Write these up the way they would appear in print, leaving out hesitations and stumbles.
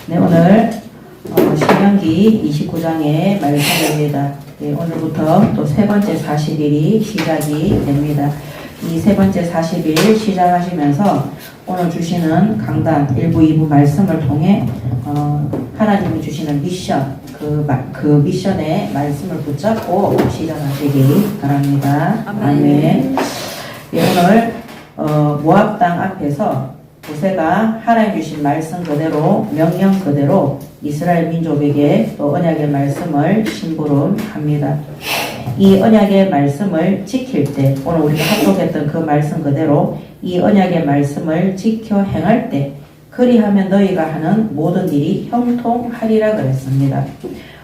네, 오늘 신명기 29장의 말씀입니다. 네, 오늘부터 또 세 번째 40일이 시작이 됩니다. 이 세 번째 40일 시작하시면서 오늘 주시는 강단 1부, 2부 말씀을 통해 하나님이 주시는 미션, 그 미션의 말씀을 붙잡고 시작하시기 바랍니다. 아멘. 네, 오늘 모압 땅 앞에서 모세가 하나님 주신 말씀 그대로, 명령 그대로 이스라엘 민족에게 또 언약의 말씀을 심부름합니다. 이 언약의 말씀을 지킬 때, 오늘 우리가 합독했던 그 말씀 그대로 이 언약의 말씀을 지켜 행할 때, 그리하면 너희가 하는 모든 일이 형통하리라 그랬습니다.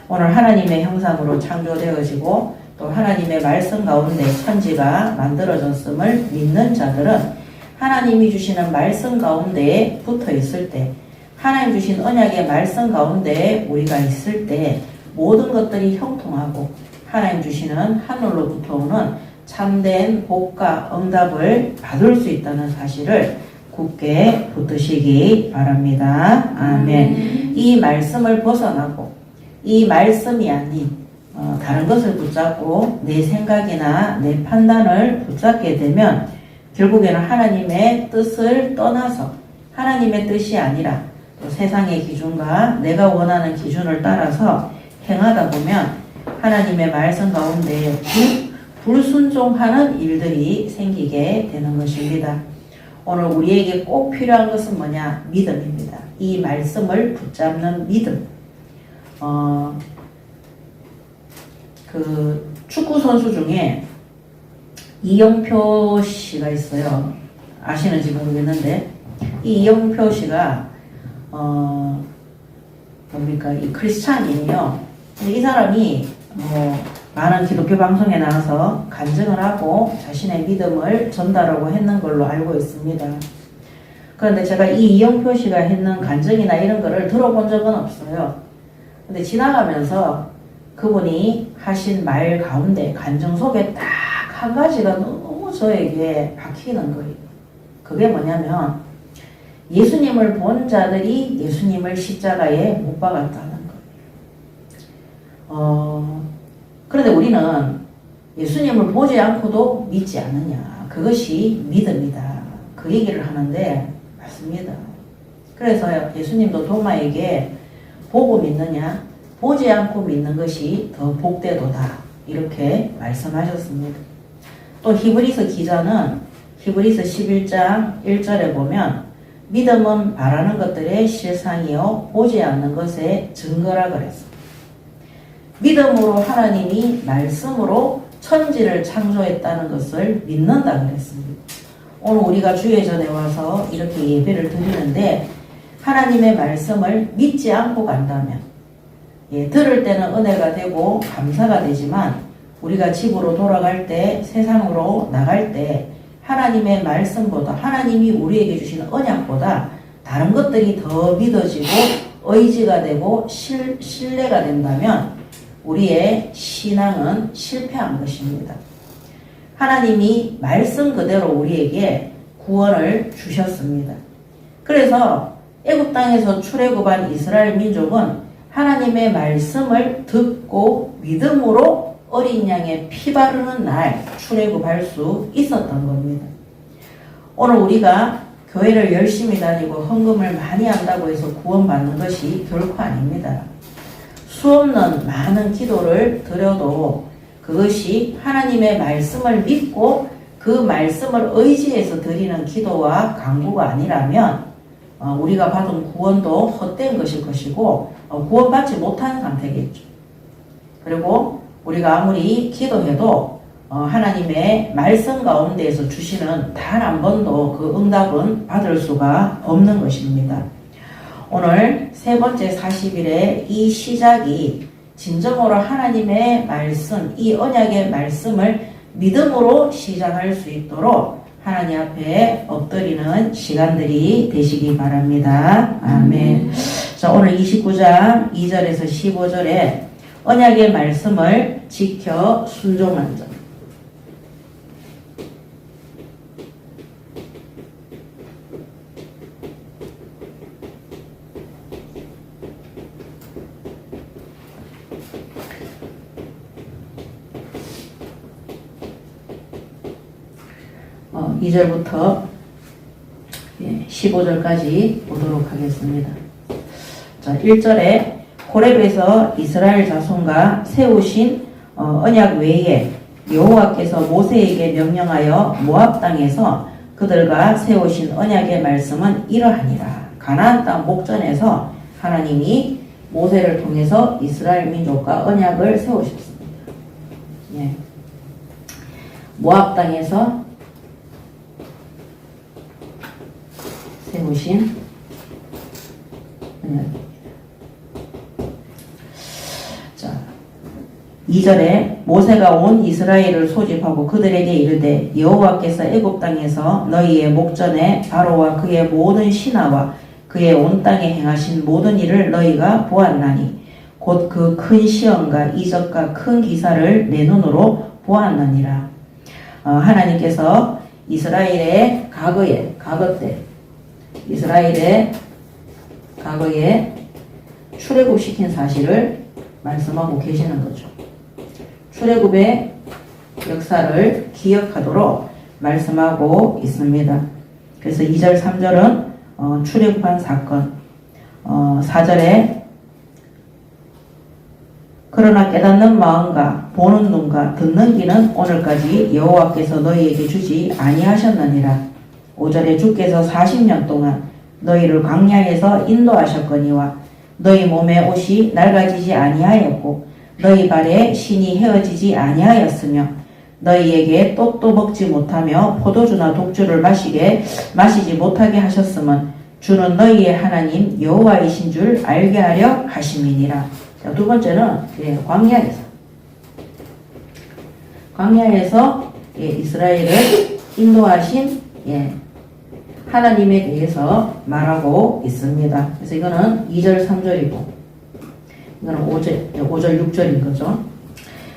오늘 하나님의 형상으로 창조되어지고 또 하나님의 말씀 가운데 천지가 만들어졌음을 믿는 자들은 하나님이 주시는 말씀 가운데에 붙어 있을 때, 하나님 주신 언약의 말씀 가운데에 우리가 있을 때 모든 것들이 형통하고 하나님 주시는 하늘로부터 오는 참된 복과 응답을 받을 수 있다는 사실을 굳게 붙드시기 바랍니다. 아멘. 이 말씀을 벗어나고 이 말씀이 아닌 다른 것을 붙잡고 내 생각이나 내 판단을 붙잡게 되면 결국에는 하나님의 뜻을 떠나서 하나님의 뜻이 아니라 또 세상의 기준과 내가 원하는 기준을 따라서 행하다 보면 하나님의 말씀 가운데 불순종하는 일들이 생기게 되는 것입니다. 오늘 우리에게 꼭 필요한 것은 뭐냐? 믿음입니다. 이 말씀을 붙잡는 믿음. 그 축구 선수 중에 이영표 씨가 있어요. 아시는지 모르겠는데 이 이영표 씨가 뭡니까? 이 크리스찬이에요. 근데 이 사람이 많은 기독교 방송에 나와서 간증을 하고 자신의 믿음을 전달하고 했는 걸로 알고 있습니다. 그런데 제가 이 이영표 씨가 했는 간증이나 이런 거를 들어본 적은 없어요. 근데 지나가면서 그분이 하신 말 가운데 간증 속에 딱 한 가지가 너무 저에게 박히는 거예요. 그게 뭐냐면 예수님을 본 자들이 예수님을 십자가에 못 박았다는 거예요. 그런데 우리는 예수님을 보지 않고도 믿지 않느냐. 그것이 믿음이다. 그 얘기를 하는데 맞습니다. 그래서 예수님도 도마에게 보고 믿느냐, 보지 않고 믿는 것이 더 복되도다. 이렇게 말씀하셨습니다. 또 히브리서 기자는 히브리서 11장 1절에 보면 믿음은 바라는 것들의 실상이요 보지 않는 것의 증거라 그랬습니다. 믿음으로 하나님이 말씀으로 천지를 창조했다는 것을 믿는다 그랬습니다. 오늘 우리가 주의 전에 와서 이렇게 예배를 드리는데 하나님의 말씀을 믿지 않고 간다면 들을 때는 은혜가 되고 감사가 되지만 우리가 집으로 돌아갈 때, 세상으로 나갈 때 하나님의 말씀보다 하나님이 우리에게 주시는 언약보다 다른 것들이 더 믿어지고 의지가 되고 신뢰가 된다면 우리의 신앙은 실패한 것입니다. 하나님이 말씀 그대로 우리에게 구원을 주셨습니다. 그래서 애굽 땅에서 출애굽한 이스라엘 민족은 하나님의 말씀을 듣고 믿음으로 어린 양의 피 바르는 날 출애굽할 수 있었던 겁니다. 오늘 우리가 교회를 열심히 다니고 헌금을 많이 한다고 해서 구원받는 것이 결코 아닙니다. 수없는 많은 기도를 드려도 그것이 하나님의 말씀을 믿고 그 말씀을 의지해서 드리는 기도와 간구가 아니라면 우리가 받은 구원도 헛된 것일 것이고 구원받지 못한 상태겠죠. 그리고 우리가 아무리 기도해도 하나님의 말씀 가운데에서 주시는 단 한 번도 그 응답은 받을 수가 없는 것입니다. 오늘 세 번째 40일의 이 시작이 진정으로 하나님의 말씀, 이 언약의 말씀을 믿음으로 시작할 수 있도록 하나님 앞에 엎드리는 시간들이 되시기 바랍니다. 아멘. 자, 오늘 29장 2절에서 15절에 언약의 말씀을 지켜 순종한 점. 2절부터 15절까지 보도록 하겠습니다. 자, 1절에 호렙에서 이스라엘 자손과 세우신 언약 외에 여호와께서 모세에게 명령하여 모압 땅에서 그들과 세우신 언약의 말씀은 이러하니라. 가나안 땅 목전에서 하나님이 모세를 통해서 이스라엘 민족과 언약을 세우셨습니다. 예. 모압 땅에서 세우신 언약입니다. 자, 2절에 모세가 온 이스라엘을 소집하고 그들에게 이르되 여호와께서 애굽 땅에서 너희의 목전에 바로와 그의 모든 신하와 그의 온 땅에 행하신 모든 일을 너희가 보았나니 곧 그 큰 시험과 이적과 큰 기사를 내 눈으로 보았느니라. 하나님께서 이스라엘의 과거 때 이스라엘의 과거에 출애굽시킨 사실을 말씀하고 계시는 거죠. 출애굽의 역사를 기억하도록 말씀하고 있습니다. 그래서 2절 3절은 출애굽한 사건, 4절에 그러나 깨닫는 마음과 보는 눈과 듣는 귀는 오늘까지 여호와께서 너희에게 주지 아니하셨느니라. 5절에 주께서 40년 동안 너희를 광야에서 인도하셨거니와 너희 몸에 옷이 낡아지지 아니하였고 너희 발에 신이 헤어지지 아니하였으며 너희에게 떡도 먹지 못하며 포도주나 독주를 마시지 못하게 하셨음은 주는 너희의 하나님 여호와이신 줄 알게 하려 하심이니라. 자, 두 번째는 광야에서 이스라엘을 인도하신 하나님에 대해서 말하고 있습니다. 그래서 이거는 2절 3절이고 이거는 5절 6절인 거죠.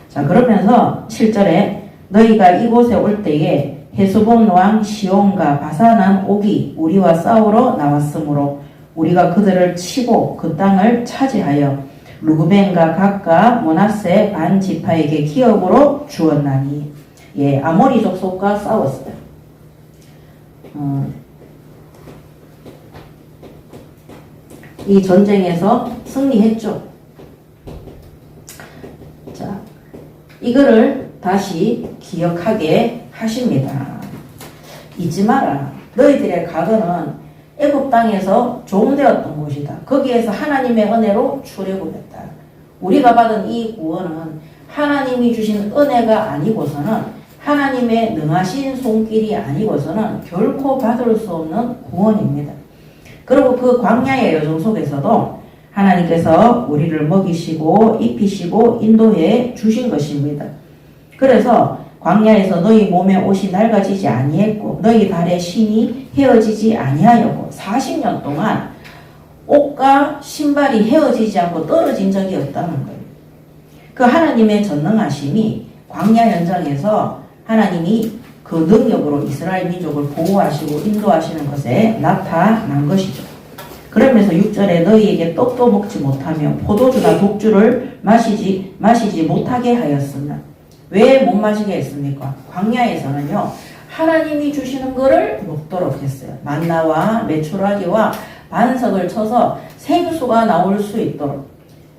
자, 그러면서 7절에 너희가 이곳에 올 때에 헤스본 왕 시온과 바산한 옥이 우리와 싸우러 나왔으므로 우리가 그들을 치고 그 땅을 차지하여 루브벤과 gad과 므낫세 반 지파에게 기업으로 주었나니. 아모리 족속과 싸웠어요. 이 전쟁에서 승리했죠. 자, 이거를 다시 기억하게 하십니다. 잊지 마라. 너희들의 과거는 애굽 땅에서 종되었던 곳이다. 거기에서 하나님의 은혜로 출애굽했다. 우리가 받은 이 구원은 하나님이 주신 은혜가 아니고서는 하나님의 능하신 손길이 아니고서는 결코 받을 수 없는 구원입니다. 그리고 그 광야의 여정 속에서도 하나님께서 우리를 먹이시고 입히시고 인도해 주신 것입니다. 그래서 광야에서 너희 몸에 옷이 낡아지지 아니했고 너희 발에 신이 헤어지지 아니하였고 40년 동안 옷과 신발이 헤어지지 않고 떨어진 적이 없다는 거예요. 그 하나님의 전능하심이 광야 현장에서 하나님이 그 능력으로 이스라엘 민족을 보호하시고 인도하시는 것에 나타난 것이죠. 그러면서 6절에 너희에게 떡도 먹지 못하며 포도주나 독주를 마시지 못하게 하였으나 왜 못 마시게 했습니까? 광야에서는요 하나님이 주시는 것을 먹도록 했어요. 만나와 메추라기와 반석을 쳐서 생수가 나올 수 있도록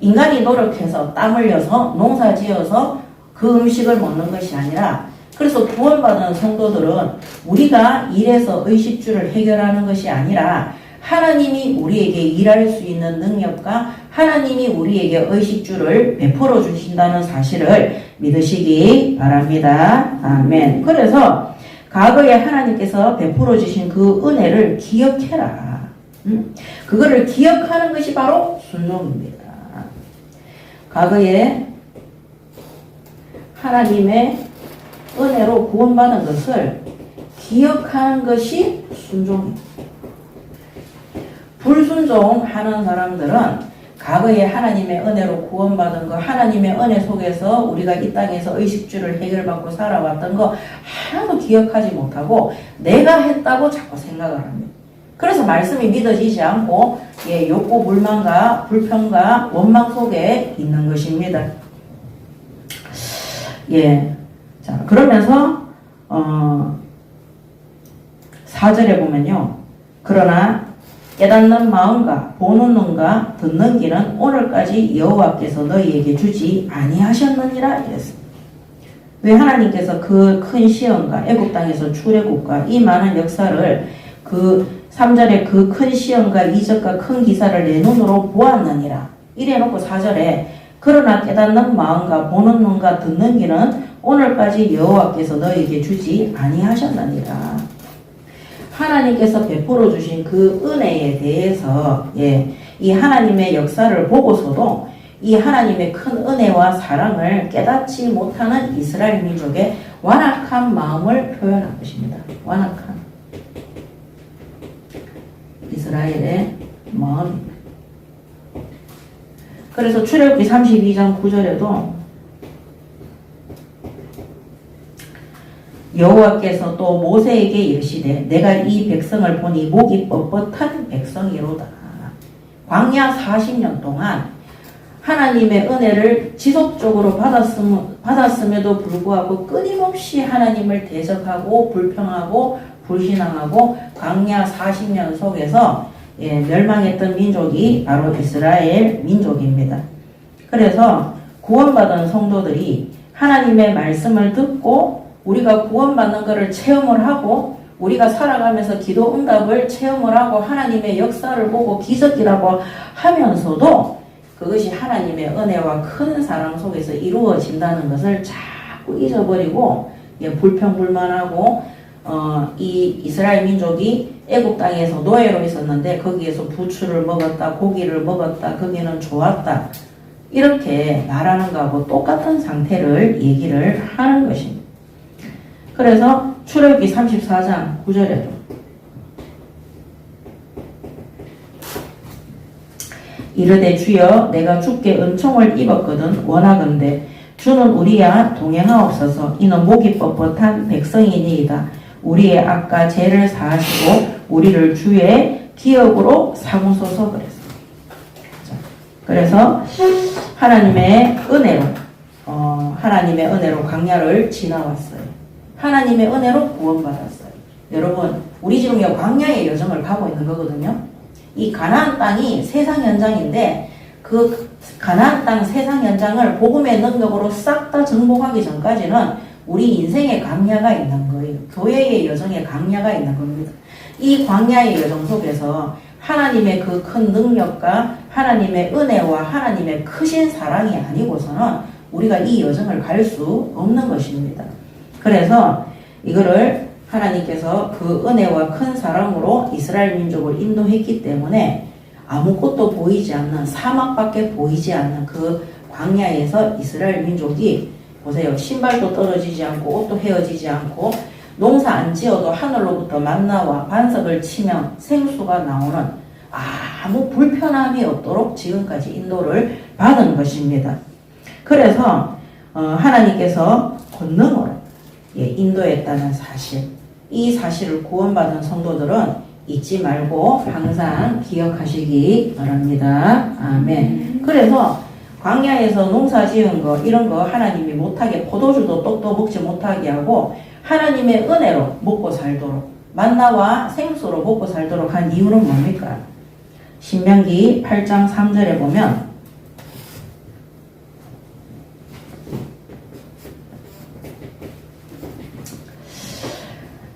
인간이 노력해서 땀 흘려서 농사 지어서 그 음식을 먹는 것이 아니라, 그래서 구원받은 성도들은 우리가 일해서 의식주를 해결하는 것이 아니라 하나님이 우리에게 일할 수 있는 능력과 하나님이 우리에게 의식주를 베풀어 주신다는 사실을 믿으시기 바랍니다. 아멘. 그래서 과거에 하나님께서 베풀어 주신 그 은혜를 기억해라. 그거를 기억하는 것이 바로 순종입니다. 과거에 하나님의 은혜로 구원받은 것을 기억하는 것이 순종입니다. 불순종하는 사람들은 과거에 하나님의 은혜로 구원받은 거, 하나님의 은혜 속에서 우리가 이 땅에서 의식주를 해결받고 살아왔던 거 하나도 기억하지 못하고 내가 했다고 자꾸 생각을 합니다. 그래서 말씀이 믿어지지 않고 욕구 불만과 불평과 원망 속에 있는 것입니다. 자, 그러면서 4절에 보면요. 그러나 깨닫는 마음과 보는 눈과 듣는 귀는 오늘까지 여호와께서 너희에게 주지 아니하셨느니라 이랬습니다. 왜 하나님께서 그 큰 시험과 애굽 땅에서 출애굽과 이 많은 역사를 그 3절에 그 큰 시험과 이적과 큰 기사를 내 눈으로 보았느니라 이래놓고 4절에 그러나 깨닫는 마음과 보는 눈과 듣는 귀는 오늘까지 여호와께서 너희에게 주지 아니하셨느니라. 하나님께서 베풀어 주신 그 은혜에 대해서 이 하나님의 역사를 보고서도 이 하나님의 큰 은혜와 사랑을 깨닫지 못하는 이스라엘 민족의 완악한 마음을 표현한 것입니다. 완악한 이스라엘의 마음입니다. 그래서 출애굽기 32장 9절에도 여호와께서 또 모세에게 이르시되 내가 이 백성을 보니 목이 뻣뻣한 백성이로다. 광야 40년 동안 하나님의 은혜를 지속적으로 받았음에도 불구하고 끊임없이 하나님을 대적하고 불평하고 불신앙하고 광야 40년 속에서 멸망했던 민족이 바로 이스라엘 민족입니다. 그래서 구원받은 성도들이 하나님의 말씀을 듣고 우리가 구원받는 것을 체험을 하고 우리가 살아가면서 기도 응답을 체험을 하고 하나님의 역사를 보고 기적이라고 하면서도 그것이 하나님의 은혜와 큰 사랑 속에서 이루어진다는 것을 자꾸 잊어버리고 불평불만하고 이 이스라엘 민족이 애굽 땅에서 노예로 있었는데 거기에서 부추를 먹었다, 고기를 먹었다, 거기는 좋았다 이렇게 말하는 거하고 똑같은 상태를 얘기를 하는 것입니다. 그래서 출애굽기 34장 9절에도 이르되 주여 내가 주께 은총을 입었거든 원하건대 주는 우리와 동행하옵소서. 이는 목이 뻣뻣한 백성이니이다. 우리의 악과 죄를 사하시고 우리를 주의 기업으로 삼으소서 그랬습니다. 그래서 하나님의 은혜로 광야를 지나왔어요. 하나님의 은혜로 구원받았어요. 여러분, 우리 지금 광야의 여정을 가고 있는 거거든요. 이 가나안 땅이 세상 현장인데 그 가나안 땅 세상 현장을 복음의 능력으로 싹 다 정복하기 전까지는 우리 인생의 광야가 있는 거예요. 교회의 여정에 광야가 있는 겁니다. 이 광야의 여정 속에서 하나님의 그 큰 능력과 하나님의 은혜와 하나님의 크신 사랑이 아니고서는 우리가 이 여정을 갈 수 없는 것입니다. 그래서 이거를 하나님께서 그 은혜와 큰 사랑으로 이스라엘 민족을 인도했기 때문에 아무것도 보이지 않는 사막밖에 보이지 않는 그 광야에서 이스라엘 민족이 보세요. 신발도 떨어지지 않고 옷도 헤어지지 않고 농사 안 지어도 하늘로부터 만나와 반석을 치면 생수가 나오는 아무 불편함이 없도록 지금까지 인도를 받은 것입니다. 그래서 하나님께서 권능으로 인도했다는 사실, 이 사실을 구원받은 성도들은 잊지 말고 항상 기억하시기 바랍니다. 아멘. 그래서 광야에서 농사 지은 거 이런 거 하나님이 못하게 포도주도 똑도 먹지 못하게 하고 하나님의 은혜로 먹고 살도록 만나와 생수로 먹고 살도록 한 이유는 뭡니까? 신명기 8장 3절에 보면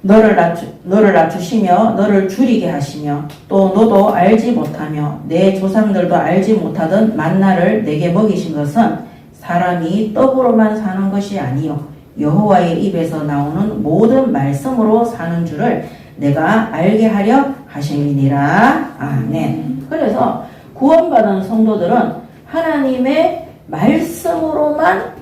너를 낮추시며 너를 줄이게 하시며 또 너도 알지 못하며 내 조상들도 알지 못하던 만나를 내게 먹이신 것은 사람이 떡으로만 사는 것이 아니요 여호와의 입에서 나오는 모든 말씀으로 사는 줄을 내가 알게 하려 하심이니라. 아멘. 그래서 구원받은 성도들은 하나님의 말씀으로만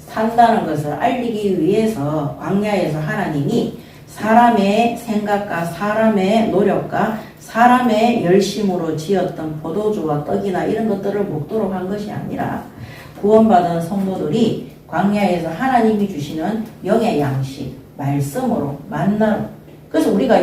산다는 것을 알리기 위해서 광야에서 하나님이 사람의 생각과 사람의 노력과 사람의 열심으로 지었던 포도주와 떡이나 이런 것들을 먹도록 한 것이 아니라 구원받은 성도들이 광야에서 하나님이 주시는 영의 양식, 말씀으로 만나로. 그래서 우리가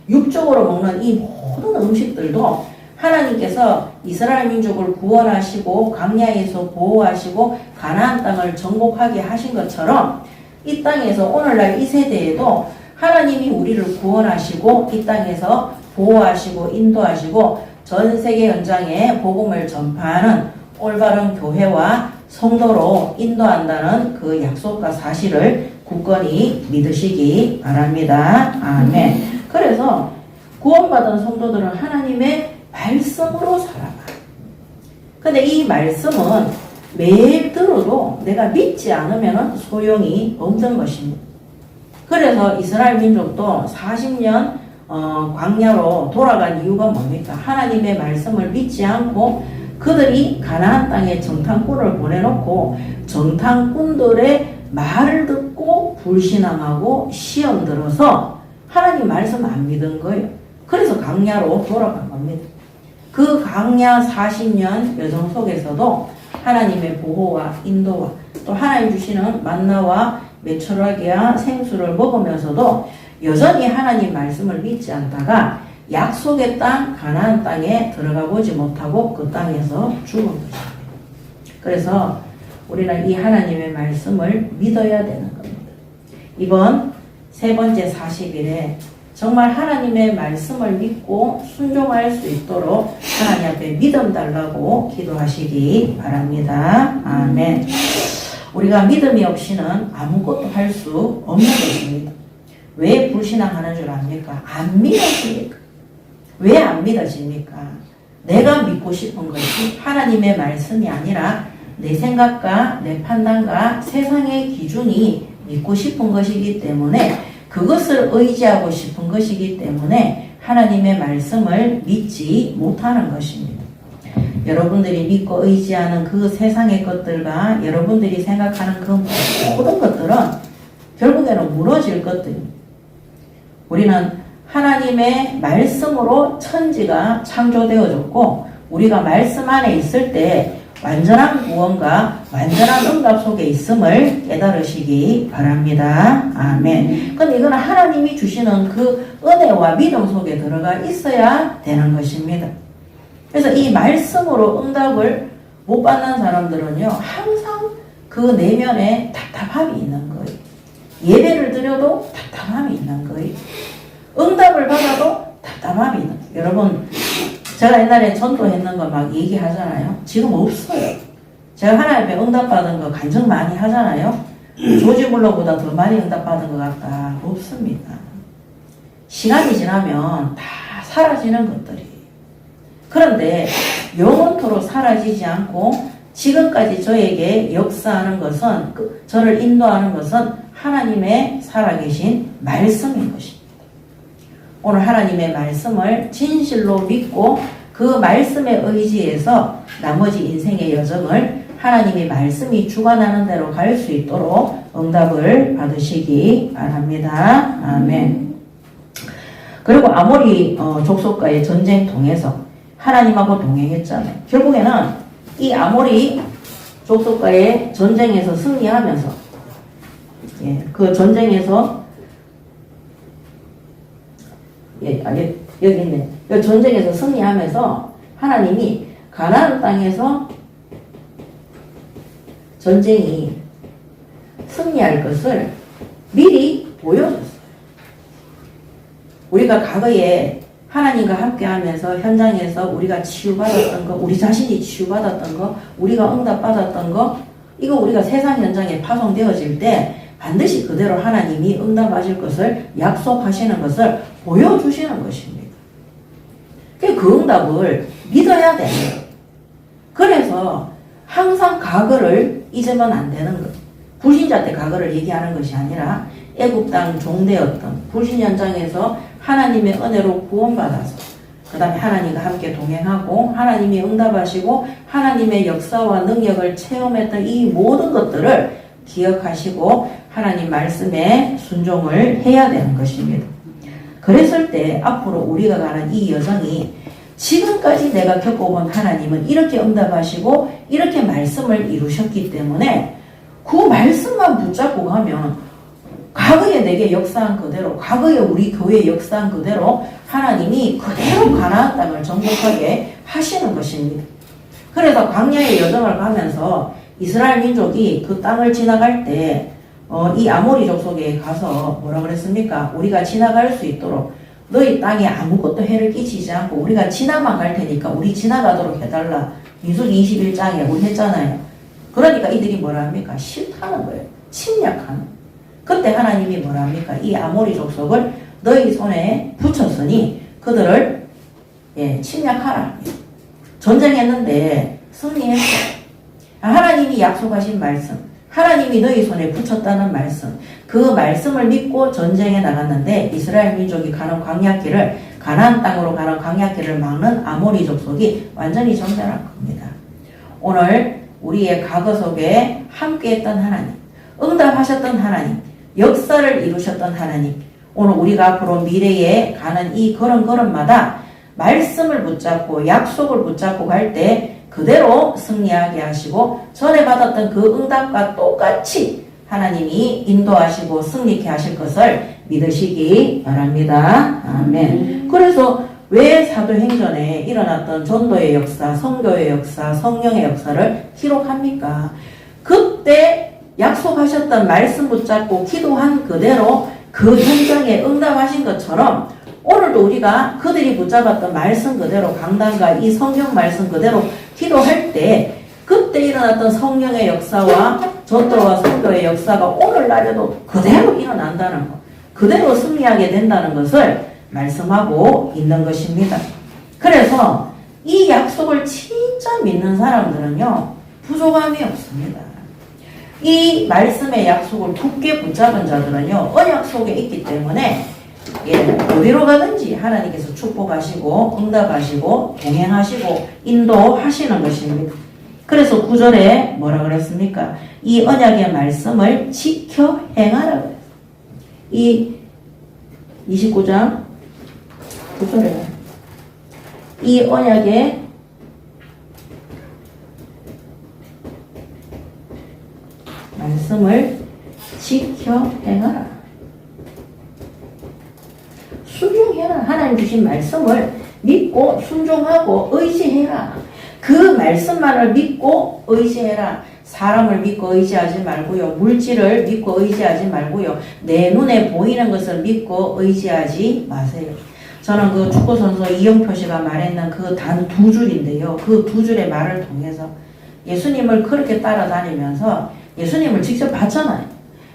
육적으로 먹는 이 모든 음식들도 하나님께서 이스라엘 민족을 구원하시고 광야에서 보호하시고 가나안 땅을 정복하게 하신 것처럼 이 땅에서 오늘날 이 세대에도 하나님이 우리를 구원하시고 이 땅에서 보호하시고 인도하시고 전 세계 현장에 복음을 전파하는 올바른 교회와 성도로 인도한다는 그 약속과 사실을 굳건히 믿으시기 바랍니다. 아멘. 그래서 구원받은 성도들은 하나님의 말씀으로 살아가. 근데 이 말씀은 매일 들어도 내가 믿지 않으면 소용이 없는 것입니다. 그래서 이스라엘 민족도 40년 광야로 돌아간 이유가 뭡니까? 하나님의 말씀을 믿지 않고 그들이 가나안 땅에 정탐꾼을 보내놓고 정탐꾼들의 말을 듣고 불신앙하고 시험 들어서 하나님 말씀 안 믿은 거예요. 그래서 광야로 돌아간 겁니다. 그 광야 40년 여정 속에서도 하나님의 보호와 인도와 또 하나님 주시는 만나와 메추라기와 생수를 먹으면서도 여전히 하나님 말씀을 믿지 않다가 약속의 땅 가나안 땅에 들어가 보지 못하고 그 땅에서 죽은 것입니다. 그래서 우리는 이 하나님의 말씀을 믿어야 되는 겁니다. 이번 세 번째 40일에 정말 하나님의 말씀을 믿고 순종할 수 있도록 하나님 앞에 믿음 달라고 기도하시기 바랍니다. 아멘. 우리가 믿음이 없이는 아무것도 할 수 없는 것입니다. 왜 불신앙하는 줄 압니까? 안 믿어집니까? 왜 안 믿어집니까? 내가 믿고 싶은 것이 하나님의 말씀이 아니라 내 생각과 내 판단과 세상의 기준이 믿고 싶은 것이기 때문에 그것을 의지하고 싶은 것이기 때문에 하나님의 말씀을 믿지 못하는 것입니다. 여러분들이 믿고 의지하는 그 세상의 것들과 여러분들이 생각하는 그 모든 것들은 결국에는 무너질 것들입니다. 우리는 하나님의 말씀으로 천지가 창조되어졌고 우리가 말씀 안에 있을 때 완전한 구원과 완전한 응답 속에 있음을 깨달으시기 바랍니다. 아멘. 근데 이거는 하나님이 주시는 그 은혜와 믿음 속에 들어가 있어야 되는 것입니다. 그래서 이 말씀으로 응답을 못 받는 사람들은요, 항상 그 내면에 답답함이 있는 거예요. 예배를 드려도 답답함이 있는 거예요. 응답을 받아도 답답함이 있는 거예요. 여러분, 제가 옛날에 전도했는 거 막 얘기하잖아요. 지금 없어요. 제가 하나님 앞에 응답받은 거 간증 많이 하잖아요. 조지 물러보다 더 많이 응답받은 것 같다. 없습니다. 시간이 지나면 다 사라지는 것들이. 그런데 영원토록 사라지지 않고 지금까지 저에게 역사하는 것은, 저를 인도하는 것은 하나님의 살아계신 말씀인 것입니다. 오늘 하나님의 말씀을 진실로 믿고 그 말씀에 의지해서 나머지 인생의 여정을 하나님의 말씀이 주관하는 대로 갈 수 있도록 응답을 받으시기 바랍니다. 아멘. 그리고 아모리 족속과의 전쟁 통해서 하나님하고 동행했잖아요. 결국에는 이 아모리 족속과의 전쟁에서 승리하면서 그 전쟁에서 여기 있네. 그 전쟁에서 승리하면서 하나님이 가나안 땅에서 전쟁이 승리할 것을 미리 보여줬어요. 우리가 과거에 하나님과 함께 하면서 현장에서 우리가 치유받았던 거, 우리 자신이 치유받았던 거, 우리가 응답받았던 거, 이거 우리가 세상 현장에 파송되어질 때 반드시 그대로 하나님이 응답하실 것을 약속하시는 것을 보여주시는 것입니다. 그 응답을 믿어야 돼요. 그래서 항상 과거를 잊으면 안 되는 것. 불신자 때 과거를 얘기하는 것이 아니라 애굽 땅 종되었던 불신 현장에서 하나님의 은혜로 구원받아서 그 다음에 하나님과 함께 동행하고 하나님이 응답하시고 하나님의 역사와 능력을 체험했던 이 모든 것들을 기억하시고 하나님 말씀에 순종을 해야 되는 것입니다. 그랬을 때 앞으로 우리가 가는 이 여정이 지금까지 내가 겪어본 하나님은 이렇게 응답하시고 이렇게 말씀을 이루셨기 때문에 그 말씀만 붙잡고 가면 과거에 내게 역사한 그대로, 과거에 우리 교회에 역사한 그대로 하나님이 그대로 가나안 땅을 정복하게 하시는 것입니다. 그래서 광야의 여정을 가면서 이스라엘 민족이 그 땅을 지나갈 때 이 아모리족 속에 가서 뭐라 그랬습니까? 우리가 지나갈 수 있도록 너희 땅에 아무것도 해를 끼치지 않고 우리가 지나만 갈 테니까 우리 지나가도록 해달라. 민수기 21장에 우리 했잖아요. 그러니까 이들이 뭐라 합니까? 싫다는 거예요. 침략하는. 그때 하나님이 뭐라 합니까? 이 아모리 족속을 너희 손에 붙였으니 그들을 침략하라. 전쟁했는데 승리했어. 하나님이 약속하신 말씀, 하나님이 너희 손에 붙였다는 말씀, 그 말씀을 믿고 전쟁에 나갔는데 이스라엘 민족이 가는 광야길을 가나안 땅으로 가는 광야길을 막는 아모리 족속이 완전히 정전한 겁니다. 오늘 우리의 과거 속에 함께했던 하나님, 응답하셨던 하나님, 역사를 이루셨던 하나님, 오늘 우리가 앞으로 미래에 가는 이 걸음걸음마다 말씀을 붙잡고 약속을 붙잡고 갈 때 그대로 승리하게 하시고 전에 받았던 그 응답과 똑같이 하나님이 인도하시고 승리케 하실 것을 믿으시기 바랍니다. 아멘. 그래서 왜 사도행전에 일어났던 전도의 역사, 선교의 역사, 성령의 역사를 기록합니까? 그때 약속하셨던 말씀 붙잡고 기도한 그대로 그 현장에 응답하신 것처럼 오늘도 우리가 그들이 붙잡았던 말씀 그대로 강단과 이 성경 말씀 그대로 기도할 때 그때 일어났던 성령의 역사와 전도와 선교의 역사가 오늘날에도 그대로 일어난다는 것, 그대로 승리하게 된다는 것을 말씀하고 있는 것입니다. 그래서 이 약속을 진짜 믿는 사람들은요, 부족함이 없습니다. 이 말씀의 약속을 굳게 붙잡은 자들은요, 언약 속에 있기 때문에 어디로 가든지 하나님께서 축복하시고 응답하시고 동행하시고 인도하시는 것입니다. 그래서 9절에 뭐라 그랬습니까? 이 언약의 말씀을 지켜 행하라 그랬어요. 이 29장 9절에 이 언약의 말씀을 지켜 행하라. 순종해라. 하나님 주신 말씀을 믿고 순종하고 의지해라. 그 말씀만을 믿고 의지해라. 사람을 믿고 의지하지 말고요. 물질을 믿고 의지하지 말고요. 내 눈에 보이는 것을 믿고 의지하지 마세요. 저는 그 축구선수 이영표 씨가 말했는 그 단 2줄인데요. 그 2줄의 말을 통해서 예수님을 그렇게 따라다니면서 예수님을 직접 봤잖아요.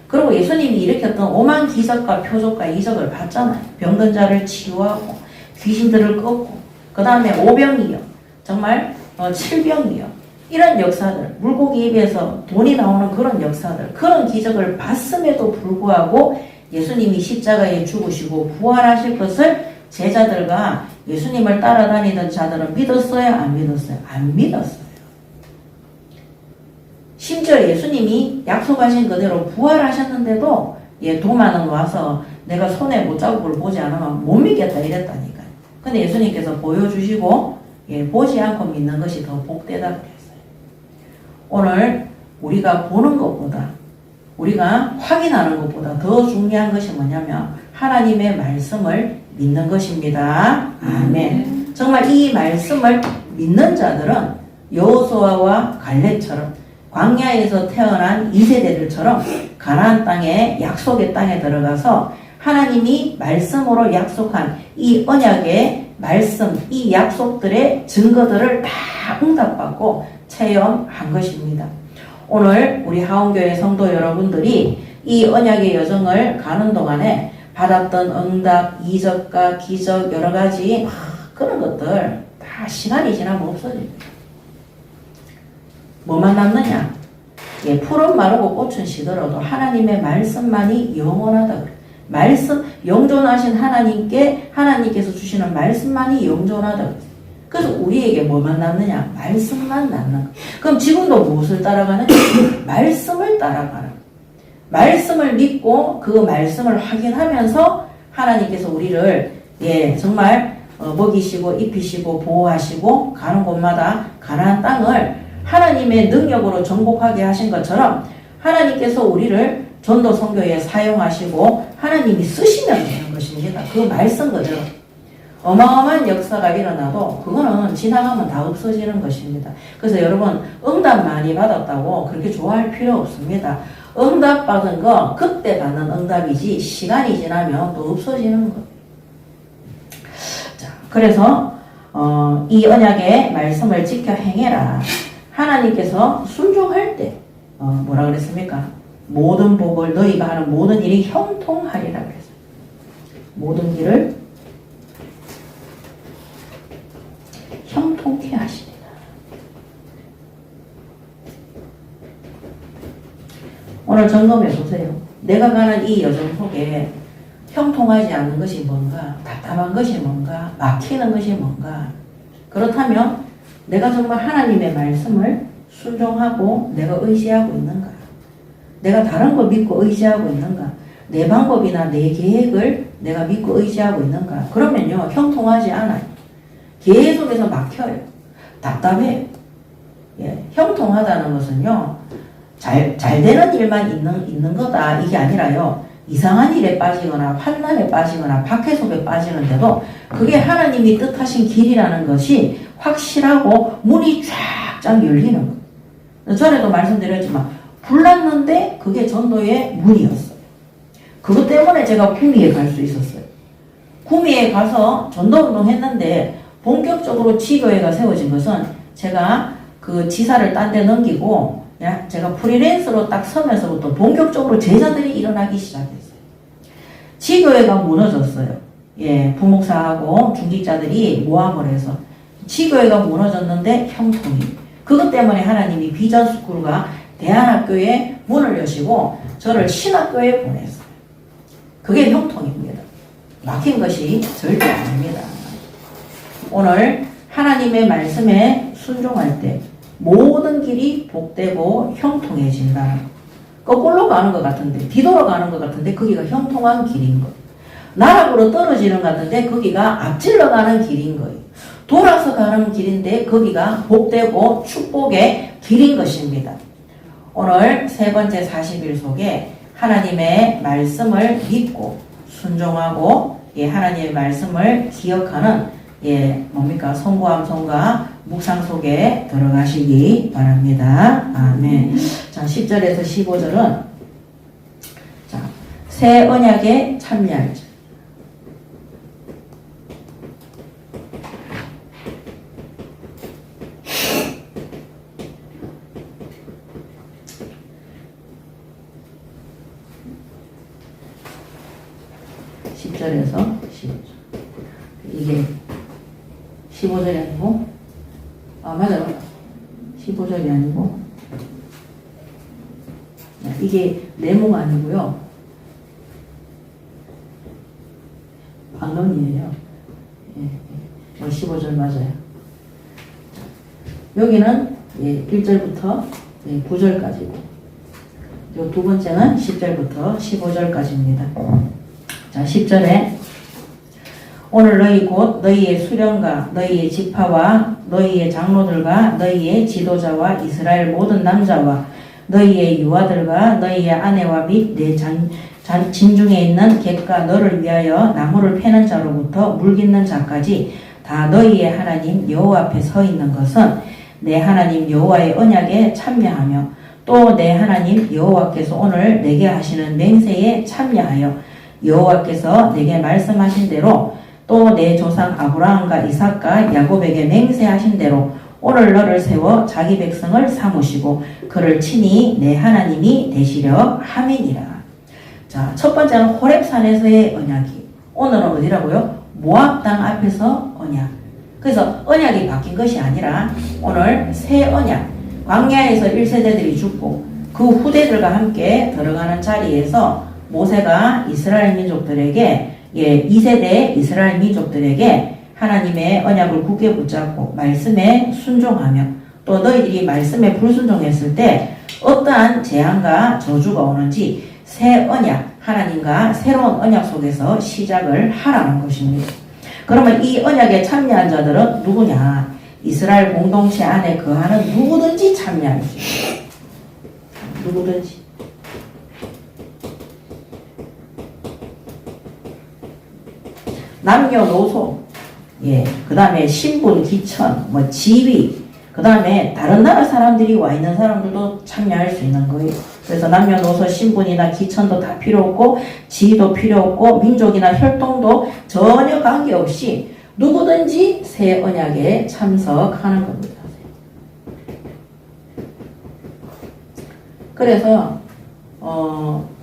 그리고 예수님이 일으켰던 오만 기적과 표적과 이적을 봤잖아요. 병든 자를 치유하고 귀신들을 꺾고 그 다음에 오병이요. 정말 7병이요. 이런 역사들, 물고기 입에서 돈이 나오는 그런 역사들, 그런 기적을 봤음에도 불구하고 예수님이 십자가에 죽으시고 부활하실 것을 제자들과 예수님을 따라다니던 자들은 믿었어요? 안 믿었어요? 안 믿었어요. 심지어 예수님이 약속하신 그대로 부활하셨는데도 도마는 와서 내가 손에 못자국을 보지 않으면 못 믿겠다 이랬다니까요. 근데 예수님께서 보여주시고 보지 않고 믿는 것이 더 복되다 그랬어요. 오늘 우리가 보는 것보다 우리가 확인하는 것보다 더 중요한 것이 뭐냐면 하나님의 말씀을 믿는 것입니다. 아멘. 정말 이 말씀을 믿는 자들은 여호수아와 갈렙처럼 광야에서 태어난 2세대들처럼 가나안 땅에 약속의 땅에 들어가서 하나님이 말씀으로 약속한 이 언약의 말씀, 이 약속들의 증거들을 다 응답받고 체험한 것입니다. 오늘 우리 하원교회 성도 여러분들이 이 언약의 여정을 가는 동안에 받았던 응답, 이적과 기적 여러 가지 그런 것들 다 시간이 지나면 없어집니다. 뭐만 남느냐? 풀은 마르고 꽃은 시들어도 하나님의 말씀만이 영원하다 그래. 말씀, 영존하신 하나님께서 주시는 말씀만이 영존하다 그래. 그래서 우리에게 뭐만 남느냐? 말씀만 남는 거야. 그럼 지금도 무엇을 따라가느냐? 말씀을 따라가라. 말씀을 믿고 그 말씀을 확인하면서 하나님께서 우리를 정말 먹이시고 입히시고 보호하시고 가는 곳마다 가나안 땅을 하나님의 능력으로 정복하게 하신 것처럼 하나님께서 우리를 전도 선교에 사용하시고 하나님이 쓰시면 되는 것입니다. 그 말씀 그대로 어마어마한 역사가 일어나도 그거는 지나가면 다 없어지는 것입니다. 그래서 여러분 응답 많이 받았다고 그렇게 좋아할 필요 없습니다. 응답 받은 거 그때 받는 응답이지 시간이 지나면 또 없어지는 거예요. 자, 그래서 이 언약의 말씀을 지켜 행해라. 하나님께서 순종할 때 뭐라 그랬습니까? 모든 복을 너희가 하는 모든 일이 형통하리라 그랬어요. 모든 일을 형통케 하시리라. 오늘 점검해 보세요. 내가 가는 이 여정 속에 형통하지 않는 것이 뭔가, 답답한 것이 뭔가, 막히는 것이 뭔가. 그렇다면 내가 정말 하나님의 말씀을 순종하고 내가 의지하고 있는가? 내가 다른 거 믿고 의지하고 있는가? 내 방법이나 내 계획을 내가 믿고 의지하고 있는가? 그러면요, 형통하지 않아요. 계속해서 막혀요. 답답해요. 예, 형통하다는 것은요, 잘 되는 일만 있는 거다. 이게 아니라요, 이상한 일에 빠지거나 환난에 빠지거나 박해 속에 빠지는데도 그게 하나님이 뜻하신 길이라는 것이 확실하고 문이 쫙쫙 열리는 거예요. 전에도 말씀드렸지만 불났는데 그게 전도의 문이었어요. 그것 때문에 제가 구미에 갈 수 있었어요. 구미에 가서 전도운동 했는데 본격적으로 지교회가 세워진 것은 제가 그 지사를 딴 데 넘기고 제가 프리랜서로 딱 서면서부터 본격적으로 제자들이 일어나기 시작했어요. 지교회가 무너졌어요. 예, 부목사하고 중직자들이 모함을 해서 지교회가 무너졌는데 형통이. 그것 때문에 하나님이 비전 스쿨과 대안학교에 문을 여시고 저를 신학교에 보냈어요. 그게 형통입니다. 막힌 것이 절대 아닙니다. 오늘 하나님의 말씀에 순종할 때 모든 길이 복되고 형통해진다. 거꾸로 가는 것 같은데, 뒤돌아가는 것 같은데 거기가 형통한 길인 거예요. 나락으로 떨어지는 것 같은데 거기가 앞질러 가는 길인 거예요. 돌아서 가는 길인데 거기가 복되고 축복의 길인 것입니다. 오늘 세 번째 40일 속에 하나님의 말씀을 믿고 순종하고 하나님의 말씀을 기억하는 송구함송과 묵상 속에 들어가시기 바랍니다. 아멘. 자, 10절에서 15절은 새 언약에 참여할 자. 에서 15절. 이게 15절이 아니고, 맞아요. 15절이 아니고, 이게 네모가 아니고요. 반론이에요. 15절 맞아요. 여기는 1절부터 9절까지고, 요 두 번째는 10절부터 15절까지입니다. 자, 10절에 오늘 너희 곧 너희의 수령과 너희의 지파와 너희의 장로들과 너희의 지도자와 이스라엘 모든 남자와 너희의 유아들과 너희의 아내와 및 내 진중에 있는 객과 너를 위하여 나무를 패는 자로부터 물 깃는 자까지 다 너희의 하나님 여호와 앞에 서 있는 것은 내 하나님 여호와의 언약에 참여하며 또 내 하나님 여호와께서 오늘 내게 하시는 맹세에 참여하여 여호와께서 내게 말씀하신 대로 또 내 조상 아브라함과 이삭과 야곱에게 맹세하신 대로 오늘 너를 세워 자기 백성을 삼으시고 그를 친히 내 하나님이 되시려 함이니라. 자, 첫 번째는 호렙산에서의 언약이, 오늘은 어디라고요? 모압 땅 앞에서 언약. 그래서 언약이 바뀐 것이 아니라 오늘 새 언약, 광야에서 1세대들이 죽고 그 후대들과 함께 들어가는 자리에서 모세가 이스라엘 민족들에게 2세대 이스라엘 민족들에게 하나님의 언약을 굳게 붙잡고 말씀에 순종하며 또 너희들이 말씀에 불순종했을 때 어떠한 재앙과 저주가 오는지 새 언약, 하나님과 새로운 언약 속에서 시작을 하라는 것입니다. 그러면 이 언약에 참여한 자들은 누구냐? 이스라엘 공동체 안에 거하는 누구든지 참여할 수 있어요. 누구든지. 남녀노소, 그 다음에 신분, 기천, 지위, 그 다음에 다른 나라 사람들이 와 있는 사람들도 참여할 수 있는 거예요. 그래서 남녀노소 신분이나 기천도 다 필요 없고 지위도 필요 없고 민족이나 혈통도 전혀 관계없이 누구든지 새 언약에 참석하는 겁니다. 그래서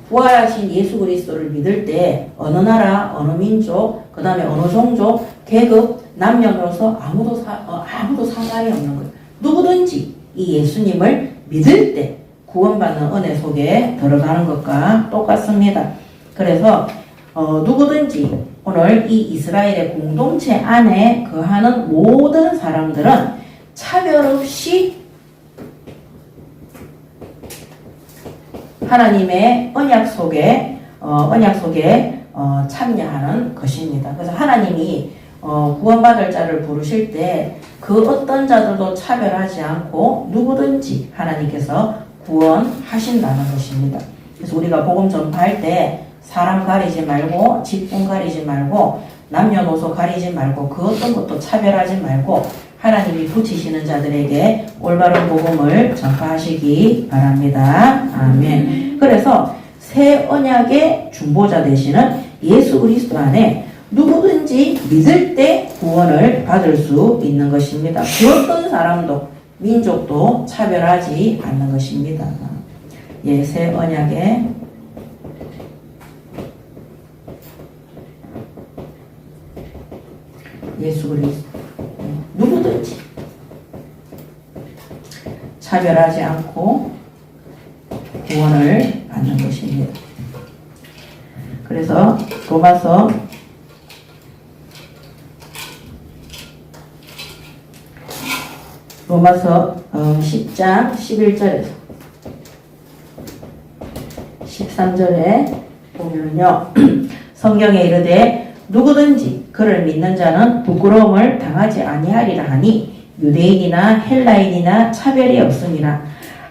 부활하신 예수 그리스도를 믿을 때 어느 나라, 어느 민족, 그 다음에 어느 종족, 계급, 남녀노소 아무도 상관이 없는 거예요. 누구든지 이 예수님을 믿을 때 구원받는 은혜 속에 들어가는 것과 똑같습니다. 그래서 누구든지 오늘 이 이스라엘의 공동체 안에 거하는 모든 사람들은 차별 없이 하나님의 언약 속에 참여하는 것입니다. 그래서 하나님이 구원받을 자를 부르실 때 그 어떤 자들도 차별하지 않고 누구든지 하나님께서 구원하신다는 것입니다. 그래서 우리가 복음 전파할 때 사람 가리지 말고 직분 가리지 말고 남녀노소 가리지 말고 그 어떤 것도 차별하지 말고 하나님이 붙이시는 자들에게 올바른 복음을 전파하시기 바랍니다. 아멘. 그래서 새 언약의 중보자 되시는 예수 그리스도 안에 누구든지 믿을 때 구원을 받을 수 있는 것입니다. 그 어떤 사람도 민족도 차별하지 않는 것입니다. 예, 새 언약의 예수 그리스도 누구든지 차별하지 않고 구원을 받는 것입니다. 그래서 로마서 10장 11절에서 13절에 보면요. 성경에 이르되 누구든지 그를 믿는 자는 부끄러움을 당하지 아니하리라 하니 유대인이나 헬라인이나 차별이 없음이라.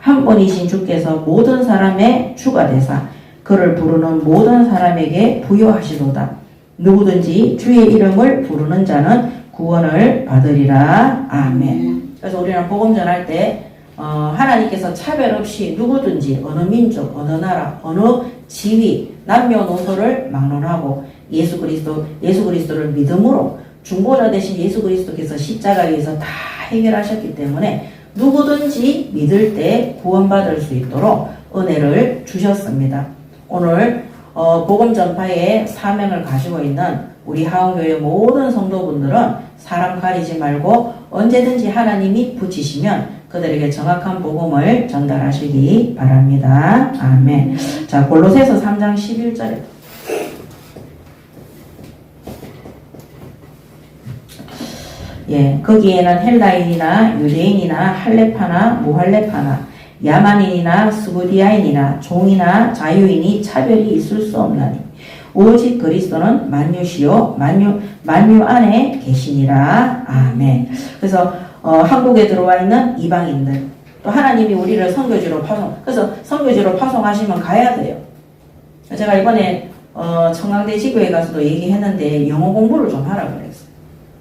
한 분이신 주께서 모든 사람의 주가 되사 그를 부르는 모든 사람에게 부여하시도다. 누구든지 주의 이름을 부르는 자는 구원을 받으리라. 아멘. 그래서 우리는 복음 전할 때 하나님께서 차별 없이 누구든지 어느 민족, 어느 나라, 어느 지위, 남녀노소를 막론하고 예수 그리스도를 믿음으로 중보자 되신 예수 그리스도께서 십자가에서 다 해결하셨기 때문에 누구든지 믿을 때 구원받을 수 있도록 은혜를 주셨습니다. 오늘 복음 전파의 사명을 가지고 있는 우리 하원교회 모든 성도분들은 사람 가리지 말고 언제든지 하나님이 붙이시면 그들에게 정확한 복음을 전달하시기 바랍니다. 아멘. 자, 골로새서 3장 11절에 예, 거기에는 헬라인이나 유대인이나 할레파나 무할레파나 야만인이나 스부디아인이나 종이나 자유인이 차별이 있을 수 없나니 오직 그리스도는 만유시요 만유 안에 계시니라. 아멘. 그래서 한국에 들어와 있는 이방인들 또 하나님이 우리를 선교지로 그래서 선교지로 파송하시면 가야 돼요. 제가 이번에 청강대 지교에 가서도 얘기했는데 영어 공부를 좀 하라 그랬어요.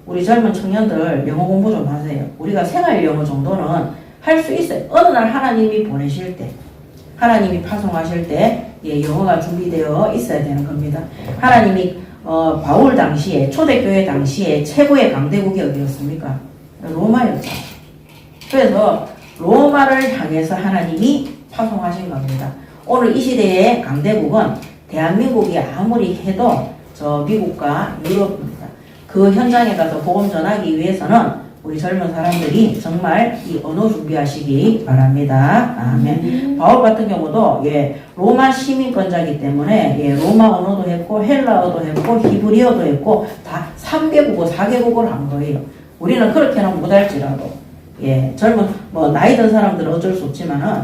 우리 젊은 청년들 영어 공부 좀 하세요. 우리가 생활 영어 정도는 할 수 있어요. 어느 날 하나님이 보내실 때, 하나님이 파송하실 때 영어가 준비되어 있어야 되는 겁니다. 하나님이 바울 당시에 초대교회 당시에 최고의 강대국이 어디였습니까? 로마였죠. 그래서 로마를 향해서 하나님이 파송하신 겁니다. 오늘 이 시대의 강대국은 대한민국이 아무리 해도 저 미국과 유럽입니다. 그 현장에 가서 복음 전하기 위해서는 우리 젊은 사람들이 정말 이 언어 준비하시기 바랍니다. 아멘. 바울 같은 경우도 로마 시민권자이기 때문에 로마 언어도 했고 헬라어도 했고 히브리어도 했고 다 3개국어 4개국어를 한 거예요. 우리는 그렇게는 못할지라도 젊은 나이 든 사람들은 어쩔 수 없지만은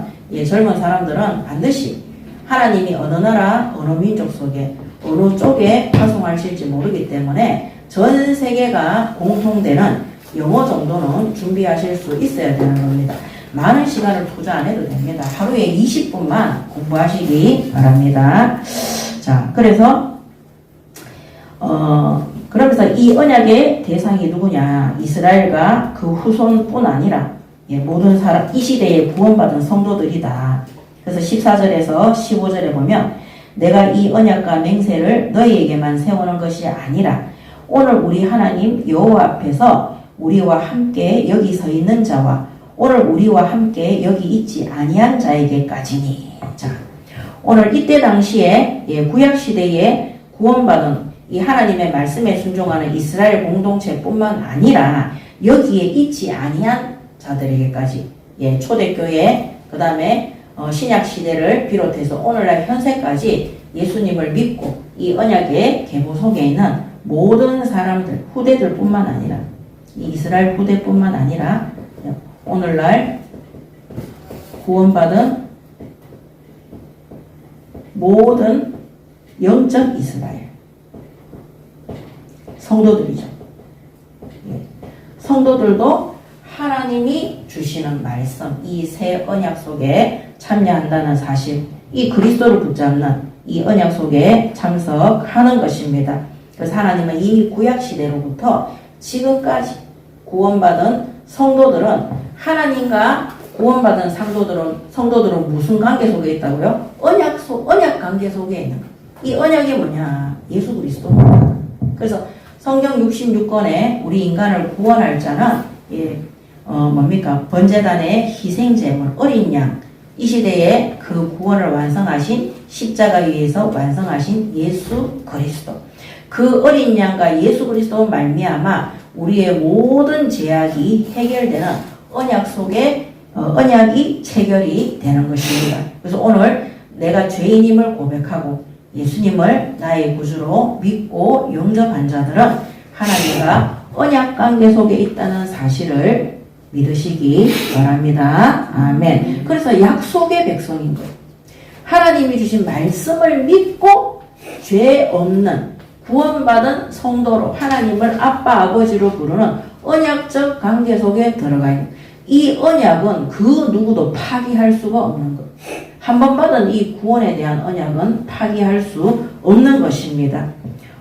젊은 사람들은 반드시 하나님이 어느 나라 어느 민족 속에 어느 쪽에 파송하실지 모르기 때문에 전 세계가 공통되는 영어 정도는 준비하실 수 있어야 되는 겁니다. 많은 시간을 투자 안 해도 됩니다. 하루에 20분만 공부하시기 바랍니다. 자, 그래서 그러면서 이 언약의 대상이 누구냐? 이스라엘과 그 후손뿐 아니라 모든 사람, 이 시대에 구원받은 성도들이다. 그래서 14절에서 15절에 보면 내가 이 언약과 맹세를 너희에게만 세우는 것이 아니라 오늘 우리 하나님 여호와 앞에서 우리와 함께 여기 서 있는 자와 오늘 우리와 함께 여기 있지 아니한 자에게까지니. 자, 오늘 이때 당시에 구약시대에 구원받은 이 하나님의 말씀에 순종하는 이스라엘 공동체뿐만 아니라 여기에 있지 아니한 자들에게까지 초대교회 그 다음에 신약시대를 비롯해서 오늘날 현세까지 예수님을 믿고 이 언약의 계보 속에 있는 모든 사람들 후대들 뿐만 아니라 이 이스라엘 후대뿐만 아니라 오늘날 구원받은 모든 영적 이스라엘 성도들이죠. 성도들도 하나님이 주시는 말씀, 이 새 언약 속에 참여한다는 사실, 이 그리스도를 붙잡는 이 언약 속에 참석하는 것입니다. 그래서 하나님은 이미 구약시대로부터 지금까지 구원받은 성도들은 하나님과 구원받은 성도들은 무슨 관계 속에 있다고요? 언약 관계 속에 있는 거예요. 이 언약이 뭐냐? 예수 그리스도입니다. 그래서 성경 66권에 우리 인간을 구원할 자는 뭡니까? 번제단의 희생제물 어린 양, 이 시대에 그 구원을 완성하신 십자가 위에서 완성하신 예수 그리스도. 그 어린 양과 예수 그리스도 말미암아 우리의 모든 죄악이 해결되는 언약 속에 언약이 체결이 되는 것입니다. 그래서 오늘 내가 죄인임을 고백하고 예수님을 나의 구주로 믿고 영접한 자들은 하나님과 언약 관계 속에 있다는 사실을 믿으시기 바랍니다. 아멘. 그래서 약속의 백성인 거예요. 하나님이 주신 말씀을 믿고 죄 없는 구원받은 성도로 하나님을 아빠 아버지로 부르는 언약적 관계 속에 들어가 있는 이 언약은 그 누구도 파기할 수가 없는 것. 한번 받은 이 구원에 대한 언약은 파기할 수 없는 것입니다.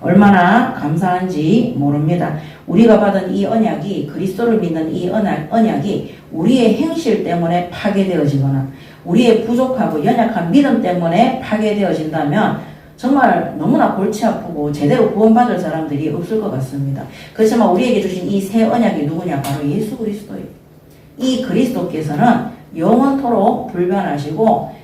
얼마나 감사한지 모릅니다. 우리가 받은 이 언약이 그리스도를 믿는 이 언약이 우리의 행실 때문에 파괴되어지거나 우리의 부족하고 연약한 믿음 때문에 파괴되어진다면 정말 너무나 골치 아프고 제대로 구원받을 사람들이 없을 것 같습니다. 그렇지만 우리에게 주신 이 새 언약이 누구냐? 바로 예수 그리스도예요. 이 그리스도께서는 영원토록 불변하시고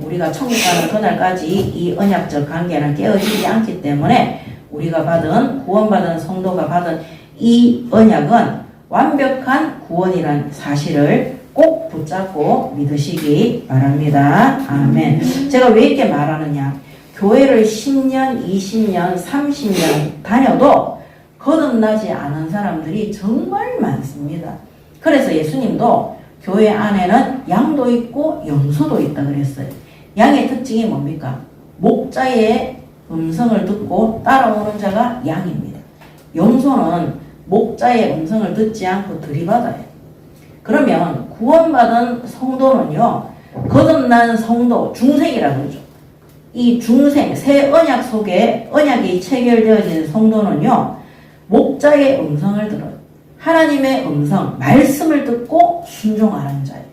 우리가 천국 가는 그날까지 이 언약적 관계는 깨어지지 않기 때문에 우리가 받은 구원받은 성도가 받은 이 언약은 완벽한 구원이란 사실을 꼭 붙잡고 믿으시기 바랍니다. 아멘. 제가 왜 이렇게 말하느냐? 교회를 10년, 20년, 30년 다녀도 거듭나지 않은 사람들이 정말 많습니다. 그래서 예수님도 교회 안에는 양도 있고 염소도 있다 그랬어요. 양의 특징이 뭡니까? 목자의 음성을 듣고 따라오는 자가 양입니다. 염소는 목자의 음성을 듣지 않고 들이받아요. 그러면 구원받은 성도는요, 거듭난 성도, 중생이라고 그러죠. 이 중생, 새 언약 속에 언약이 체결되어진 성도는요, 목자의 음성을 들어요. 하나님의 음성, 말씀을 듣고 순종하는 자예요.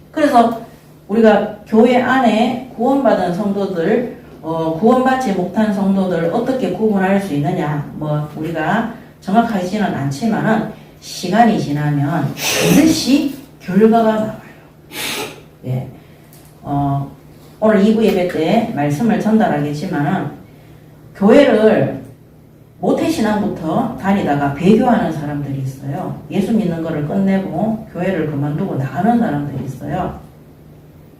그래서 우리가 교회 안에 구원받은 성도들, 구원받지 못한 성도들 어떻게 구분할 수 있느냐? 우리가 정확하지는 않지만은 시간이 지나면 반드시 결과가 나와요. 예. 오늘 2부 예배 때 말씀을 전달하겠지만은 교회를 모태신앙부터 다니다가 배교하는 사람들이 있어요. 예수 믿는 거를 끝내고 교회를 그만두고 나가는 사람들이 있어요.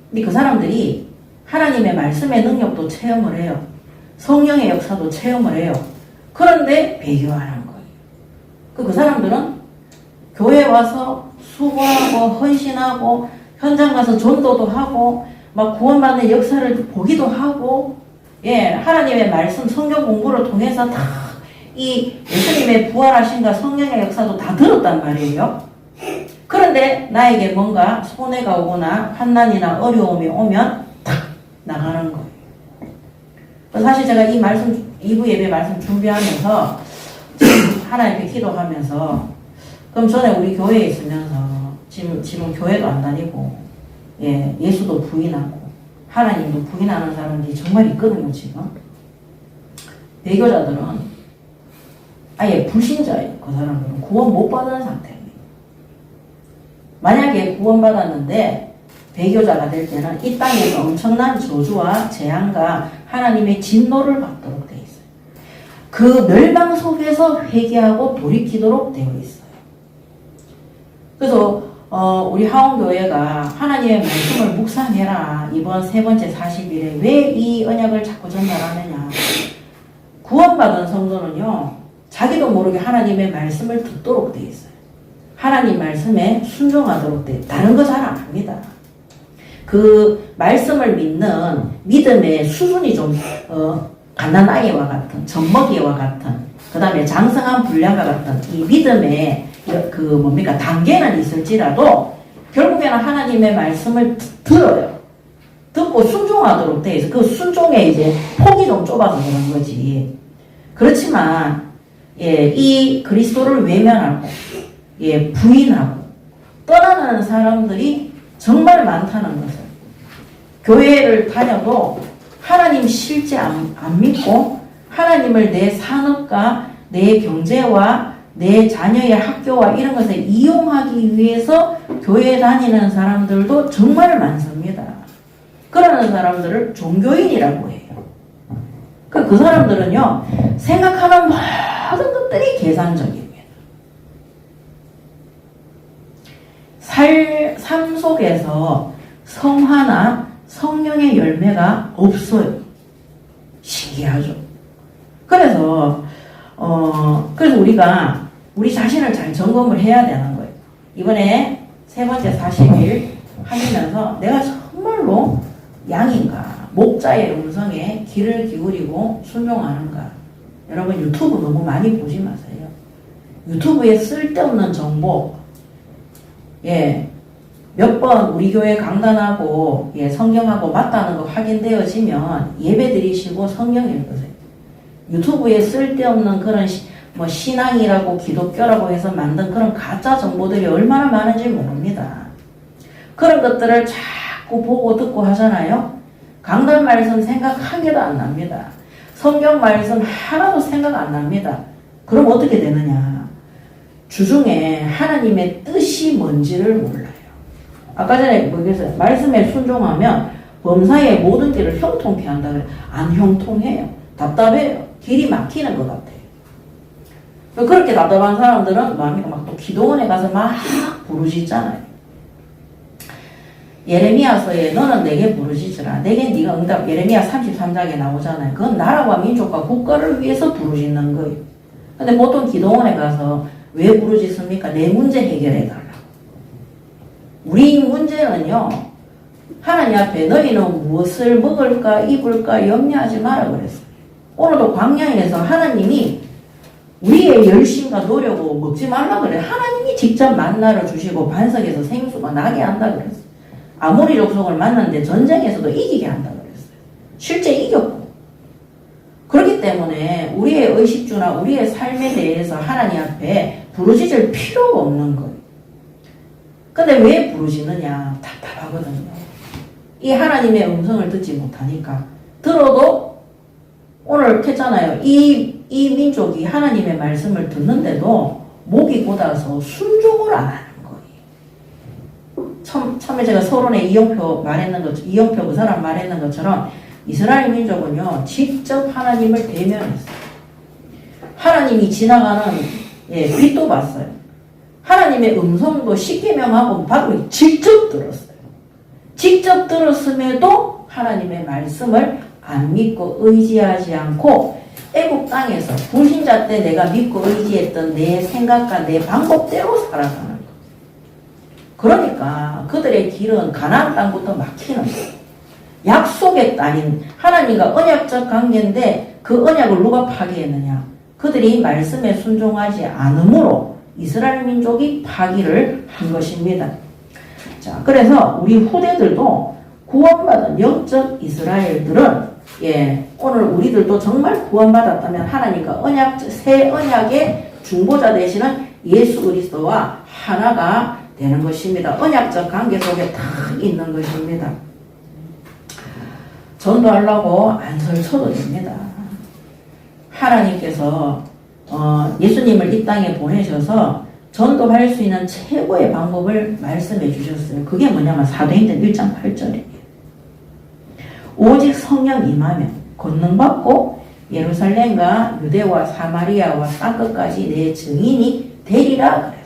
근데 그 사람들이 하나님의 말씀의 능력도 체험을 해요. 성령의 역사도 체험을 해요. 그런데 배교하는 거예요. 그 사람들은 교회 와서 수고하고 헌신하고 현장 가서 전도도 하고 막 구원받는 역사를 보기도 하고 하나님의 말씀 성경 공부를 통해서 다 이 예수님의 부활하신과 성령의 역사도 다 들었단 말이에요. 그런데 나에게 뭔가 손해가 오거나 환난이나 어려움이 오면 탁 나가는 거예요. 사실 제가 이 말씀 2부 예배 말씀 준비하면서 하나님께 기도하면서 그럼 전에 우리 교회에 있으면서 지금 교회도 안 다니고 예수도 부인하고 하나님도 부인하는 사람들이 정말 있거든요, 지금. 배교자들은 아예 불신자예요. 그 사람들은 구원 못 받은 상태입니다. 만약에 구원받았는데 배교자가 될 때는 이 땅에서 엄청난 저주와 재앙과 하나님의 진노를 받도록 되어 있어요. 그 멸망 속에서 회개하고 돌이키도록 되어 있어요. 그래서 우리 하원교회가 하나님의 말씀을 묵상해라. 이번 세 번째 40일에 왜 이 언약을 자꾸 전달하느냐. 구원받은 성도는요, 자기도 모르게 하나님의 말씀을 듣도록 되어 있어요. 하나님 말씀에 순종하도록 되어 있어요. 다른 거 잘 안 합니다. 그 말씀을 믿는 믿음의 수준이 좀 갓난아이와 같은, 젖먹이와 같은, 그 다음에 장성한 불량과 같은 이 믿음의 단계는 있을지라도 결국에는 하나님의 말씀을 들어요. 듣고 순종하도록 돼 있어. 그 순종에 이제 폭이 좀 좁아서 그런 거지. 그렇지만 이 그리스도를 외면하고 부인하고 떠나는 사람들이 정말 많다는 것을, 교회를 다녀도 하나님 실제 안 믿고 하나님을 내 산업과 내 경제와 내 자녀의 학교와 이런 것을 이용하기 위해서 교회 다니는 사람들도 정말 많습니다. 그러는 사람들을 종교인이라고 해요. 그 사람들은요, 생각하는 모든 것들이 계산적입니다. 삶 속에서 성화나 성령의 열매가 없어요. 신기하죠. 그래서 우리가 우리 자신을 잘 점검을 해야 되는 거예요. 이번에 세 번째 40일 하면서 내가 정말로 양인가, 목자의 음성에 귀를 기울이고 순종하는가. 여러분 유튜브 너무 많이 보지 마세요. 유튜브에 쓸데없는 정보, 몇 번 우리 교회 강단하고 성경하고 맞다는 거 확인되어지면 예배 드리시고 성경 읽으세요. 유튜브에 쓸데없는 그런 신앙이라고 기독교라고 해서 만든 그런 가짜 정보들이 얼마나 많은지 모릅니다. 그런 것들을 자꾸 보고 듣고 하잖아요. 강단 말씀 생각 한 개도 안 납니다. 성경 말씀 하나도 생각 안 납니다. 그럼 어떻게 되느냐. 주중에 하나님의 뜻이 뭔지를 몰라요. 아까 전에 뭐겠어요? 말씀에 순종하면 범사의 모든 길을 형통케 한다 그래요. 안 형통해요. 답답해요. 길이 막히는 것 같아요. 그렇게 답답한 사람들은 뭐합니까? 막 또 기도원에 가서 막 부르짖잖아요. 예레미야서에 너는 내게 부르짖으라. 내게 네가 응답. 예레미야 33장에 나오잖아요. 그건 나라와 민족과 국가를 위해서 부르짖는 거예요. 근데 보통 기도원에 가서 왜 부르짖습니까? 내 문제 해결해 달라고. 우리 문제는요, 하나님 앞에 너희는 무엇을 먹을까 입을까 염려하지 마라 그랬어요. 오늘도 광야에서 하나님이 우리의 열심과 노력으로 먹지 말라 그래. 하나님이 직접 만나를 주시고 반석에서 생수가 나게 한다 그랬어요. 아모리 족속을 만났는데 전쟁에서도 이기게 한다 그랬어요. 실제 이겼고. 그렇기 때문에 우리의 의식주나 우리의 삶에 대해서 하나님 앞에 부르짖을 필요가 없는 거예요. 근데 왜 부르짖느냐? 답답하거든요. 이 하나님의 음성을 듣지 못하니까. 들어도 오늘 했잖아요. 이 민족이 하나님의 말씀을 듣는데도 목이 곧아서 순종을 안 하는 거예요. 처음에 제가 서론에 이영표 그 사람 말했는 것처럼 이스라엘 민족은요, 직접 하나님을 대면했어요. 하나님이 지나가는 빛도 봤어요. 하나님의 음성도 십계명하고 받으면 직접 들었어요. 직접 들었음에도 하나님의 말씀을 안 믿고 의지하지 않고 애국 땅에서 불신자 때 내가 믿고 의지했던 내 생각과 내 방법대로 살아가는 거예요. 그러니까 그들의 길은 가나안 땅부터 막히는 거예요. 약속의 땅인 하나님과 언약적 관계인데 그 언약을 누가 파기했느냐? 그들이 말씀에 순종하지 않으므로 이스라엘 민족이 파기를 한 것입니다. 자, 그래서 우리 후대들도 구원받은 영적 이스라엘들은 오늘 우리들도 정말 구원받았다면 하나님과 새 언약의 중보자 되시는 예수 그리스도와 하나가 되는 것입니다. 언약적 관계 속에 다 있는 것입니다. 전도하려고 안설 쳐도 됩니다. 하나님께서 예수님을 이 땅에 보내셔서 전도할 수 있는 최고의 방법을 말씀해 주셨어요. 그게 뭐냐면 사도행전 1장 8절이에요. 오직 성령 임하면 권능받고 예루살렘과 유대와 사마리아와 땅끝까지 내 증인이 되리라 그랬어요.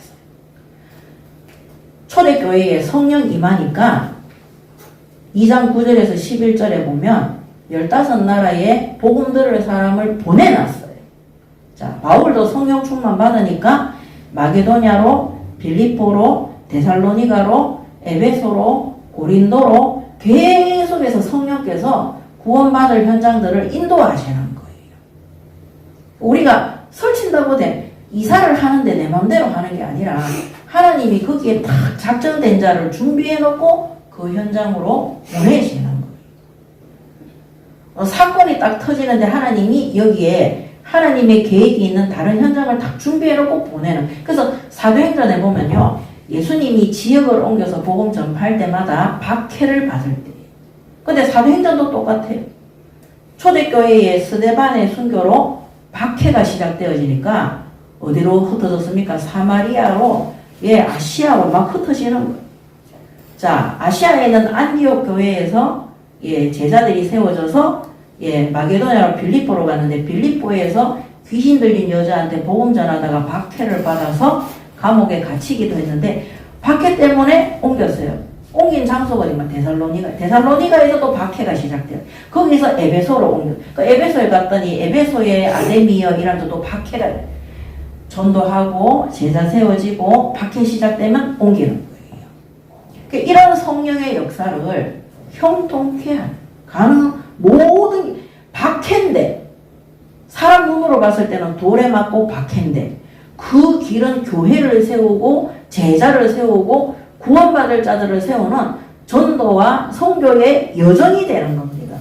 초대교회에 성령 임하니까 2장 9절에서 11절에 보면 15나라에 복음 들을 사람을 보내놨어요. 자, 바울도 성령 충만 받으니까 마게도냐로, 빌립보로, 데살로니가로, 에베소로, 고린도로 계속해서 성령께서 구원받을 현장들을 인도하시는 거예요. 우리가 설친다고 돼 이사를 하는데 내 맘대로 하는 게 아니라 하나님이 거기에 딱 작정된 자를 준비해 놓고 그 현장으로 보내시는 거예요. 사건이 딱 터지는데 하나님이 여기에 하나님의 계획이 있는 다른 현장을 딱 준비해 놓고 보내는. 그래서 사도행전에 보면요, 예수님이 지역을 옮겨서 복음 전파할 때마다 박해를 받을 때. 근데 사도행전도 똑같아요. 초대교회의 스데반의 순교로 박해가 시작되어지니까 어디로 흩어졌습니까? 사마리아로, 아시아로 막 흩어지는 거예요. 자, 아시아에 있는 안디옥 교회에서 제자들이 세워져서 마게도냐로 빌립보로 갔는데 빌립보에서 귀신 들린 여자한테 복음 전하다가 박해를 받아서 감옥에 갇히기도 했는데 박해 때문에 옮겼어요. 옮긴 장소가 어디면 데살로니가에서도 박해가 시작돼요. 거기서 에베소로 옮겨. 그 에베소에 갔더니 에베소의 아데미어이란 데도 박해가 전도하고 제자 세워지고 박해 시작되면 옮기는 거예요. 이런 성령의 역사를 형통케 하는 모든 박해인데 사람 눈으로 봤을 때는 돌에 맞고 박해인데 그 길은 교회를 세우고 제자를 세우고 구원받을 자들을 세우는 전도와 선교의 여정이 되는 겁니다.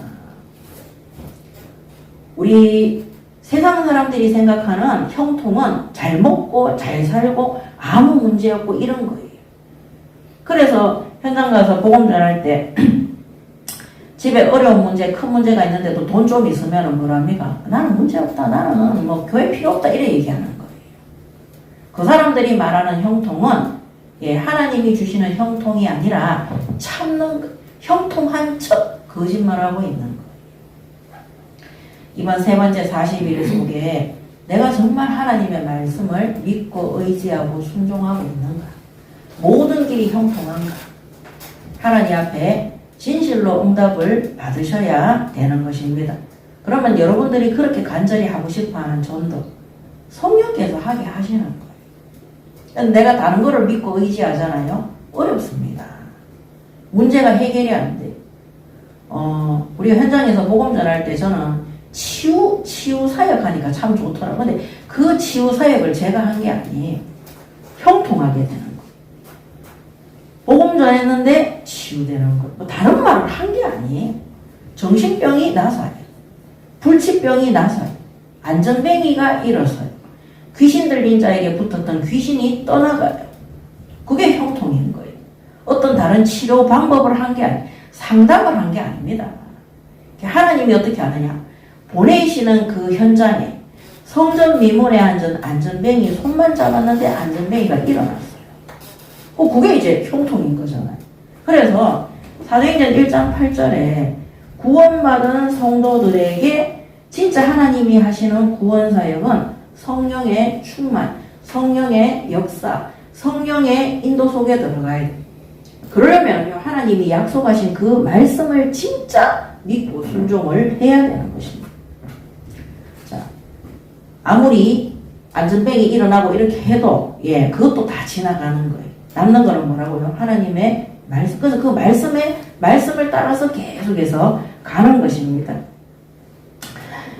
우리 세상 사람들이 생각하는 형통은 잘 먹고 잘 살고 아무 문제 없고 이런 거예요. 그래서 현장 가서 복음 전할 때 집에 어려운 문제, 큰 문제가 있는데도 돈 좀 있으면 뭐랍니까? 나는 문제 없다. 나는 뭐 교회 필요 없다. 이래 얘기하는 거예요. 그 사람들이 말하는 형통은 하나님이 주시는 형통이 아니라 참는 형통한 척 거짓말하고 있는 거예요. 이번 세 번째 40일 속에 내가 정말 하나님의 말씀을 믿고 의지하고 순종하고 있는가? 모든 길이 형통한가? 하나님 앞에 진실로 응답을 받으셔야 되는 것입니다. 그러면 여러분들이 그렇게 간절히 하고 싶어하는 전도 성령께서 하게 하시는 거예요. 내가 다른 거를 믿고 의지하잖아요. 어렵습니다. 문제가 해결이 안 돼요. 우리가 현장에서 복음 전할 때 저는 치유 사역하니까 참 좋더라고요. 근데 그 치유 사역을 제가 한 게 아니에요. 형통하게 되는 거예요. 복음 전했는데 치유되는 거. 뭐 다른 말을 한 게 아니에요. 정신병이 나서요. 불치병이 나서요. 안전뱅이가 일어서요. 귀신 들린 자에게 붙었던 귀신이 떠나가요. 그게 형통인 거예요. 어떤 다른 치료 방법을 한 게 아니에요. 상담을 한 게 아닙니다. 하나님이 어떻게 하느냐. 보내시는 그 현장에 성전 미문에 앉은 안전뱅이 손만 잡았는데 안전뱅이가 일어났어요. 그게 이제 형통인 거잖아요. 그래서 사도행전 1장 8절에 구원받은 성도들에게 진짜 하나님이 하시는 구원사역은 성령의 충만, 성령의 역사, 성령의 인도 속에 들어가야 돼요. 그러려면 하나님이 약속하신 그 말씀을 진짜 믿고 순종을 해야 되는 것입니다. 자, 아무리 안전뱅이 일어나고 이렇게 해도 그것도 다 지나가는 거예요. 남는 거는 뭐라고요? 하나님의 말씀. 그래서 그 말씀을 따라서 계속해서 가는 것입니다.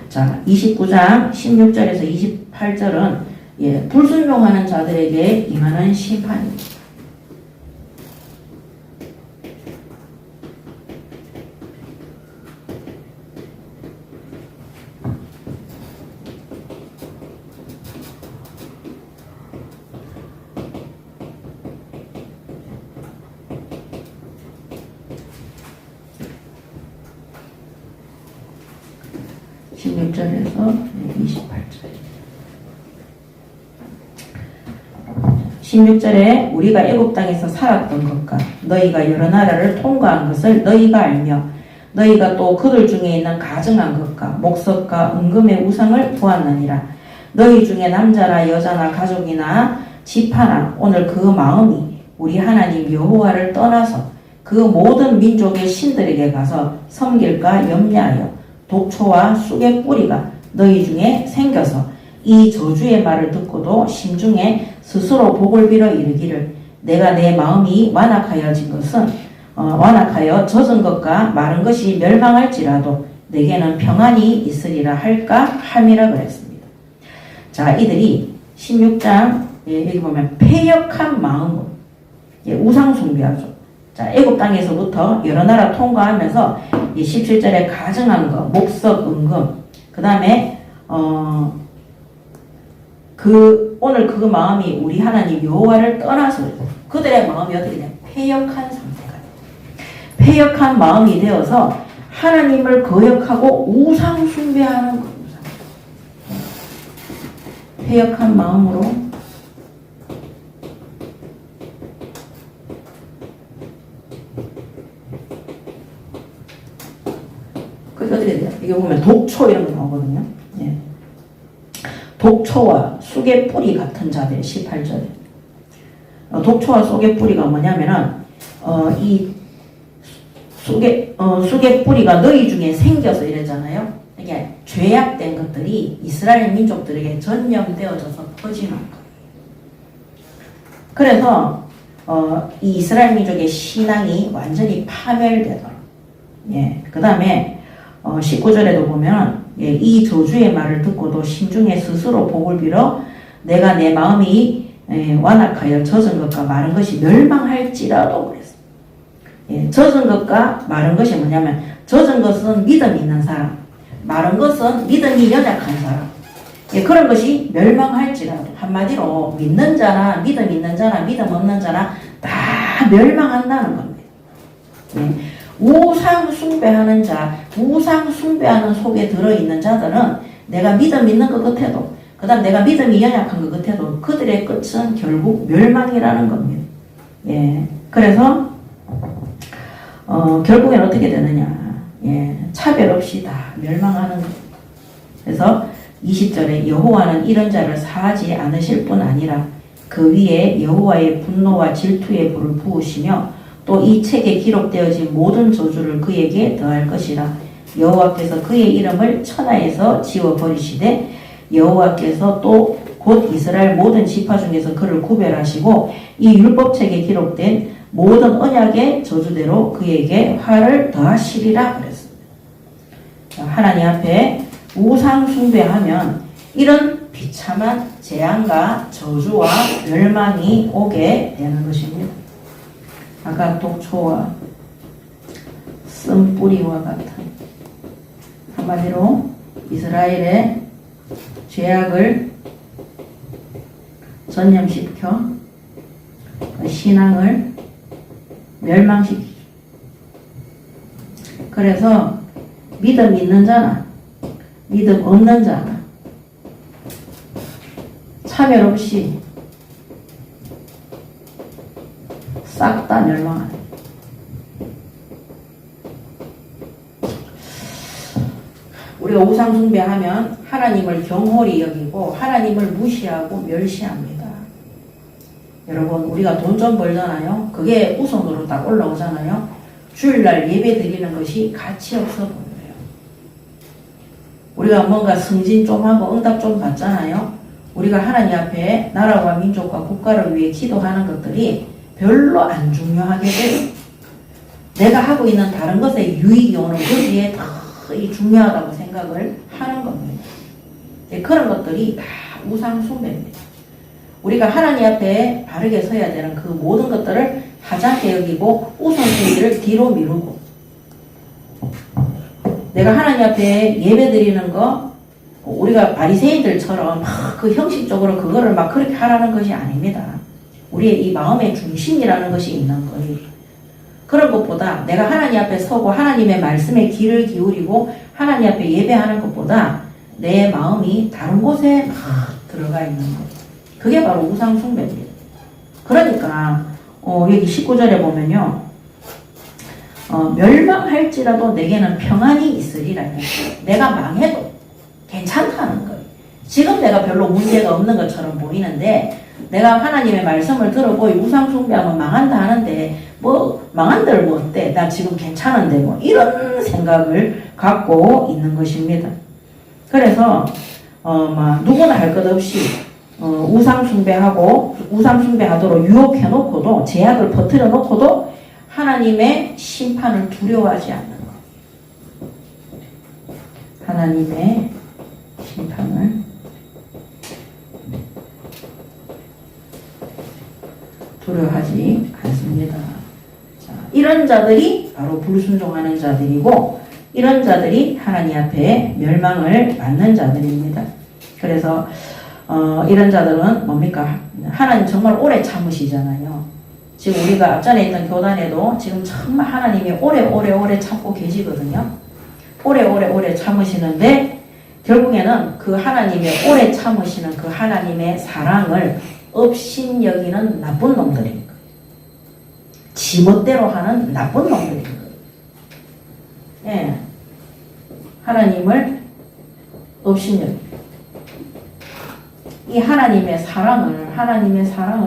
자, 29장 16절에서 28절은 불순종하는 자들에게 임하는 심판입니다. 16절에서 28절. 16절에 우리가 애굽 땅에서 살았던 것과 너희가 여러 나라를 통과한 것을 너희가 알며 너희가 또 그들 중에 있는 가증한 것과 목석과 은금의 우상을 보았느니라. 너희 중에 남자나 여자나 가족이나 집하나 오늘 그 마음이 우리 하나님 여호와를 떠나서 그 모든 민족의 신들에게 가서 섬길까 염려하여 독초와 쑥의 뿌리가 너희 중에 생겨서 이 저주의 말을 듣고도 심중에 스스로 복을 빌어 이르기를 내가 내 마음이 완악하여진 것은 완악하여 젖은 것과 마른 것이 멸망할지라도 내게는 평안이 있으리라 할까 함이라 그랬습니다. 자, 이들이 16장 여기 보면 패역한 마음으로 우상 숭배하죠. 자, 애굽 땅에서부터 여러 나라 통과하면서 17절에 가증한 것, 목석, 은금, 그 다음에 오늘 그 마음이 우리 하나님 여호와를 떠나서 그들의 마음이 어떻게 돼? 패역한 상태가 돼. 패역한 마음이 되어서 하나님을 거역하고 우상 숭배하는 것. 패역한 마음으로 그게 어떻게 돼요? 이게 보면 독초 이런 거 나오거든요. 예. 독초와 쑥의 뿌리 같은 자들 18절에 독초와 쑥의 뿌리가 뭐냐면은 이 쑥의 뿌리가 너희 중에 생겨서 이랬잖아요. 이게 죄악된 것들이 이스라엘 민족들에게 전염되어져서 퍼지는 거예요. 그래서 이 이스라엘 민족의 신앙이 완전히 파멸되도록. 예. 그 다음에 19절에도 보면 이 저주의 말을 듣고도 심중에 스스로 복을 빌어 내가 내 마음이 완악하여 젖은 것과 마른 것이 멸망할지라도 그랬어. 예, 젖은 것과 마른 것이 뭐냐면 젖은 것은 믿음 있는 사람, 마른 것은 믿음이 연약한 사람. 예, 그런 것이 멸망할지라도 한마디로 믿는 자나 믿음 있는 자나 믿음 없는 자나 다 멸망한다는 겁니다. 예. 우상 숭배하는 자, 우상 숭배하는 속에 들어있는 자들은 내가 믿음 있는 것 같아도 그 다음 내가 믿음이 연약한 것 같아도 그들의 끝은 결국 멸망이라는 겁니다. 예, 그래서 결국엔 어떻게 되느냐. 예, 차별 없이 다 멸망하는 것. 그래서 20절에 여호와는 이런 자를 사하지 않으실 뿐 아니라 그 위에 여호와의 분노와 질투의 불을 부으시며 또 이 책에 기록되어진 모든 저주를 그에게 더할 것이라. 여호와께서 그의 이름을 천하에서 지워버리시되 여호와께서 또 곧 이스라엘 모든 지파 중에서 그를 구별하시고 이 율법책에 기록된 모든 언약의 저주대로 그에게 화를 더하시리라 그랬습니다. 하나님 앞에 우상 숭배하면 이런 비참한 재앙과 저주와 멸망이 오게 되는 것입니다. 아까 독초와 쓴뿌리와 같은 한마디로 이스라엘의 죄악을 전염시켜 신앙을 멸망시키죠. 그래서 믿음 있는 자나 믿음 없는 자나 차별 없이 싹 다 멸망하는. 우리가 우상 숭배하면 하나님을 경홀히 여기고 하나님을 무시하고 멸시합니다. 여러분, 우리가 돈 좀 벌잖아요. 그게 우선으로 딱 올라오잖아요. 주일날 예배 드리는 것이 가치 없어 보여요. 우리가 뭔가 승진 좀 하고 응답 좀 받잖아요. 우리가 하나님 앞에 나라와 민족과 국가를 위해 기도하는 것들이 별로 안 중요하게 돼요. 내가 하고 있는 다른 것에 유익이 오는 거기에 더 중요하다고 생각을 하는 겁니다. 그런 것들이 다 우상 숭배입니다. 우리가 하나님 앞에 바르게 서야 되는 그 모든 것들을 하찮게 여기고 우선순위를 뒤로 미루고, 내가 하나님 앞에 예배 드리는 거 우리가 바리새인들처럼 막 그 형식적으로 그거를 막 그렇게 하라는 것이 아닙니다. 우리의 이 마음의 중심이라는 것이 있는 거예요. 그런 것보다 내가 하나님 앞에 서고 하나님의 말씀에 귀를 기울이고 하나님 앞에 예배하는 것보다 내 마음이 다른 곳에 막 들어가 있는 거. 그게 바로 우상 숭배입니다. 그러니까 여기 19절에 보면요. 멸망할지라도 내게는 평안이 있으리라. 내가 망해도 괜찮다는 거예요. 지금 내가 별로 문제가 없는 것처럼 보이는데 내가 하나님의 말씀을 들어보고 우상 숭배하면 망한다 하는데 뭐 망한들 뭐 어때? 나 지금 괜찮은데 뭐 이런 생각을 갖고 있는 것입니다. 그래서 누구나 할 것 없이 우상 숭배하도록 유혹해 놓고도 제약을 퍼뜨려 놓고도 하나님의 심판을 두려워하지 않는 것. 하나님의 심판을 두려워하지 않습니다. 자, 이런 자들이 바로 불순종하는 자들이고 이런 자들이 하나님 앞에 멸망을 맞는 자들입니다. 그래서 이런 자들은 뭡니까? 하나님 정말 오래 참으시잖아요. 지금 우리가 앞전에 있던 교단에도 지금 정말 하나님이 오래 참고 계시거든요. 오래 참으시는데 결국에는 그 하나님의 오래 참으시는 그 하나님의 사랑을 업신여기는 나쁜 놈들인 거예요. 지멋대로 하는 나쁜 놈들인 거예요. 예. 하나님을 업신여기. 이 하나님의 사랑을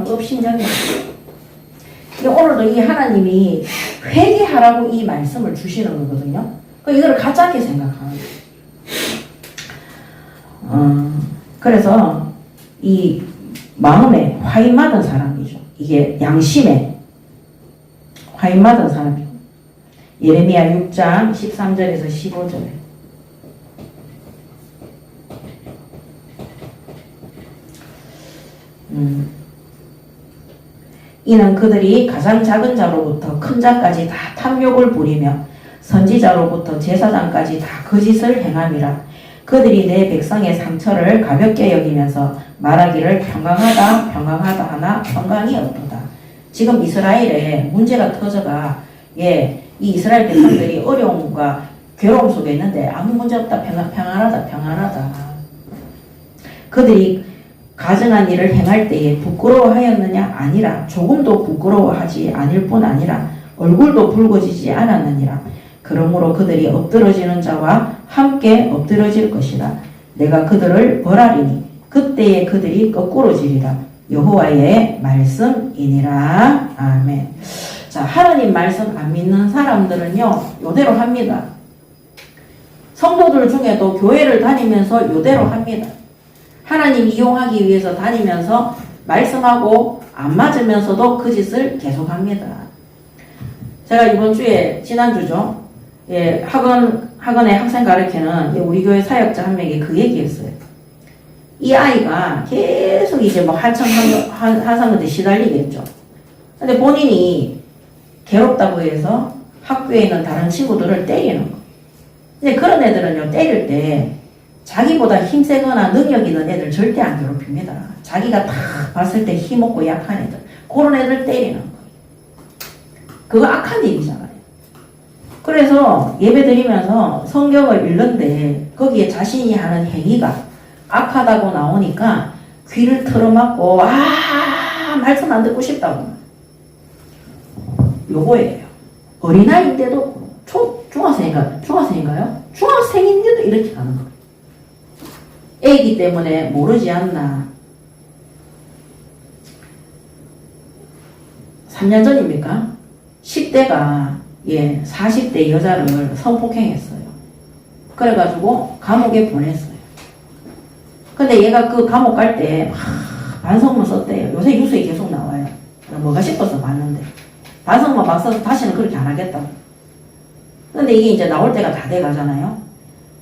업신여기. 오늘도 이 하나님이 회개하라고 이 말씀을 주시는 거거든요. 이거를 가짜게 생각하는 거예요. 그래서 이 마음에 화인맞은 사람이죠. 이게 양심에 화인맞은 사람이죠. 예레미야 6장 13절에서 15절에 이는 그들이 가장 작은 자로부터 큰 자까지 다 탐욕을 부리며 선지자로부터 제사장까지 다 거짓을 행함이라. 그들이 내 백성의 상처를 가볍게 여기면서 말하기를 평강하다 하나 평강이 없도다. 지금 이스라엘에 문제가 터져가 이 이스라엘 백성들이 어려움과 괴로움 속에 있는데 아무 문제 없다. 평안하다. 그들이 가증한 일을 행할 때에 부끄러워하였느냐? 아니라 조금도 부끄러워하지 아닐 뿐 아니라 얼굴도 붉어지지 않았느니라. 그러므로 그들이 엎드러지는 자와 함께 엎드러질 것이라. 내가 그들을 벌하리니 그때에 그들이 거꾸로지리라. 여호와의 말씀이니라. 아멘. 자, 하나님 말씀 안 믿는 사람들은요 요대로 합니다. 성도들 중에도 교회를 다니면서 요대로 합니다. 하나님 이용하기 위해서 다니면서 말씀하고 안 맞으면서도 그 짓을 계속합니다. 제가 이번 주에 지난주죠. 학원에 학생 가르치는 우리 교회 사역자 한 명이 그 얘기했어요. 이 아이가 계속 이제 뭐 한상한테 시달리겠죠. 근데 본인이 괴롭다고 해서 학교에 있는 다른 친구들을 때리는 거. 근데 그런 애들은요, 때릴 때 자기보다 힘세거나 능력 있는 애들 절대 안 괴롭힙니다. 자기가 다 봤을 때 힘없고 약한 애들. 그런 애들 때리는 거예요. 그거 악한 일이잖아요. 그래서 예배 드리면서 성경을 읽는데 거기에 자신이 하는 행위가 악하다고 나오니까 귀를 틀어막고 말씀 안 듣고 싶다고. 요거예요. 어린아이인데도 중학생인가요? 중학생인데도 이렇게 가는 거예요. 애기 때문에 모르지 않나. 3년 전입니까? 10대가 40대 여자를 성폭행했어요. 그래가지고 감옥에 보냈어요. 근데 얘가 그 감옥 갈 때 반성문 썼대요. 요새 뉴스에 계속 나와요. 뭐가 싶어서 봤는데 반성문 막 써서 다시는 그렇게 안 하겠다. 근데 이게 이제 나올 때가 다 돼가잖아요.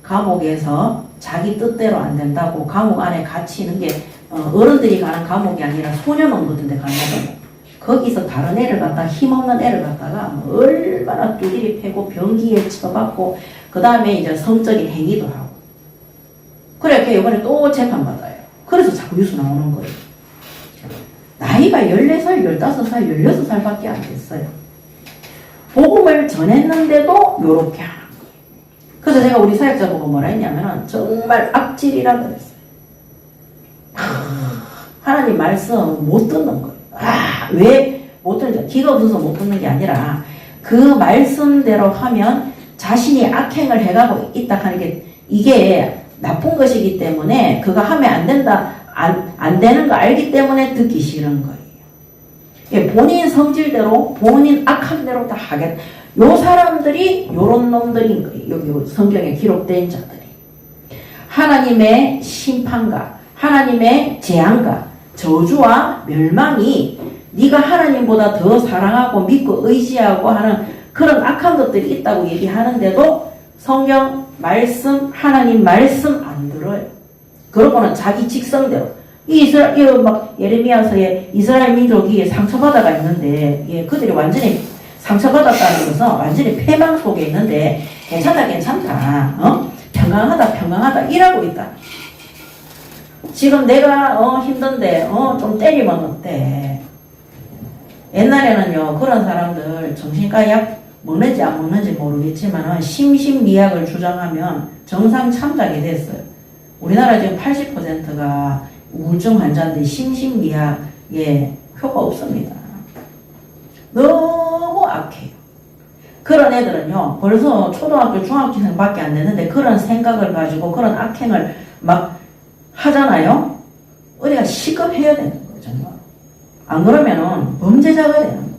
감옥에서 자기 뜻대로 안 된다고 감옥 안에 갇히는 게 어른들이 가는 감옥이 아니라 소년원 같은 데 가는 거고 거기서 다른 애를 갖다가 힘없는 애를 갖다가 얼마나 두드리 패고 병기에 쳐박고 그 다음에 이제 성적인 행위도 하고 그래 이번에 또 재판받아요. 그래서 자꾸 뉴스 나오는 거예요. 나이가 14살, 15살, 16살 밖에 안 됐어요. 복음을 전했는데도 요렇게 하는 거예요. 그래서 그래서 제가 우리 사역자 보고 뭐라 했냐면은 정말 악질이라 그랬어요. 하나님 말씀 못 듣는 거예요. 왜 못 듣는지, 기가 없어서 못 듣는 게 아니라 그 말씀대로 하면 자신이 악행을 해가고 있다 하는 게 이게 나쁜 것이기 때문에 그거 하면 안 된다, 안 되는 거 알기 때문에 듣기 싫은 거예요. 본인 성질대로, 본인 악한 대로 다 하겠다. 요 사람들이 요런 놈들인 거예요. 여기 성경에 기록된 자들이. 하나님의 심판과 하나님의 재앙과 저주와 멸망이 네가 하나님보다 더 사랑하고 믿고 의지하고 하는 그런 악한 것들이 있다고 얘기하는데도 성경 말씀, 하나님 말씀 안 들어요. 그러고는 자기 직성대로 예레미야서에 이스라엘 민족이 상처받아가 있는데 그들이 완전히 상처받았다는 것은 완전히 패망 속에 있는데 괜찮다 평강하다 일하고 있다. 지금 내가 힘든데 좀 때리면 어때? 옛날에는요 그런 사람들 정신과 약 먹는지 안 먹는지 모르겠지만 심신미약을 주장하면 정상 참작이 됐어요. 우리나라 지금 80%가 우울증 환자인데 심신미약에 효과 없습니다. 너무 악해요. 그런 애들은요 벌써 초등학교 중학교생밖에 안 되는데 그런 생각을 가지고 그런 악행을 막 하잖아요. 우리가 시급해야 되는 거예요. 정말. 안 그러면은 범죄자가 되는 거예요.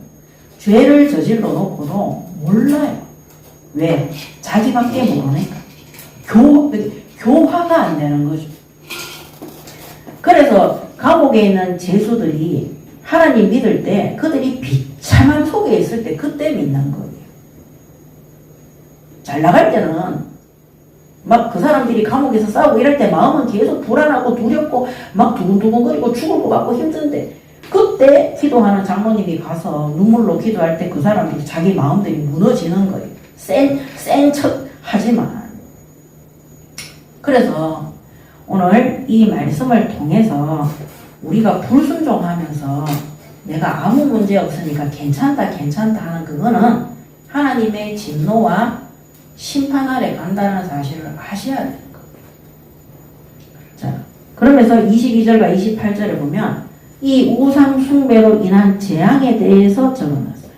죄를 저질러 놓고도 몰라요. 왜? 자기밖에 모르니까. 교화가 안 되는 거죠. 그래서 감옥에 있는 죄수들이 하나님 믿을 때 그들이 비참한 속에 있을 때 그때 믿는 거예요. 잘 나갈 때는 막 그 사람들이 감옥에서 싸우고 이럴 때 마음은 계속 불안하고 두렵고 막 두근두근거리고 죽을 것 같고 힘든데 그때 기도하는 장로님이 가서 눈물로 기도할 때 그 사람들이 자기 마음들이 무너지는 거예요. 센 척 하지만. 그래서 오늘 이 말씀을 통해서 우리가 불순종하면서 내가 아무 문제 없으니까 괜찮다 하는 그거는 하나님의 진노와 심판 아래 간다는 사실을 아셔야 되는 거예요. 자, 그러면서 22절과 28절을 보면 이 우상 숭배로 인한 재앙에 대해서 적어놨어요.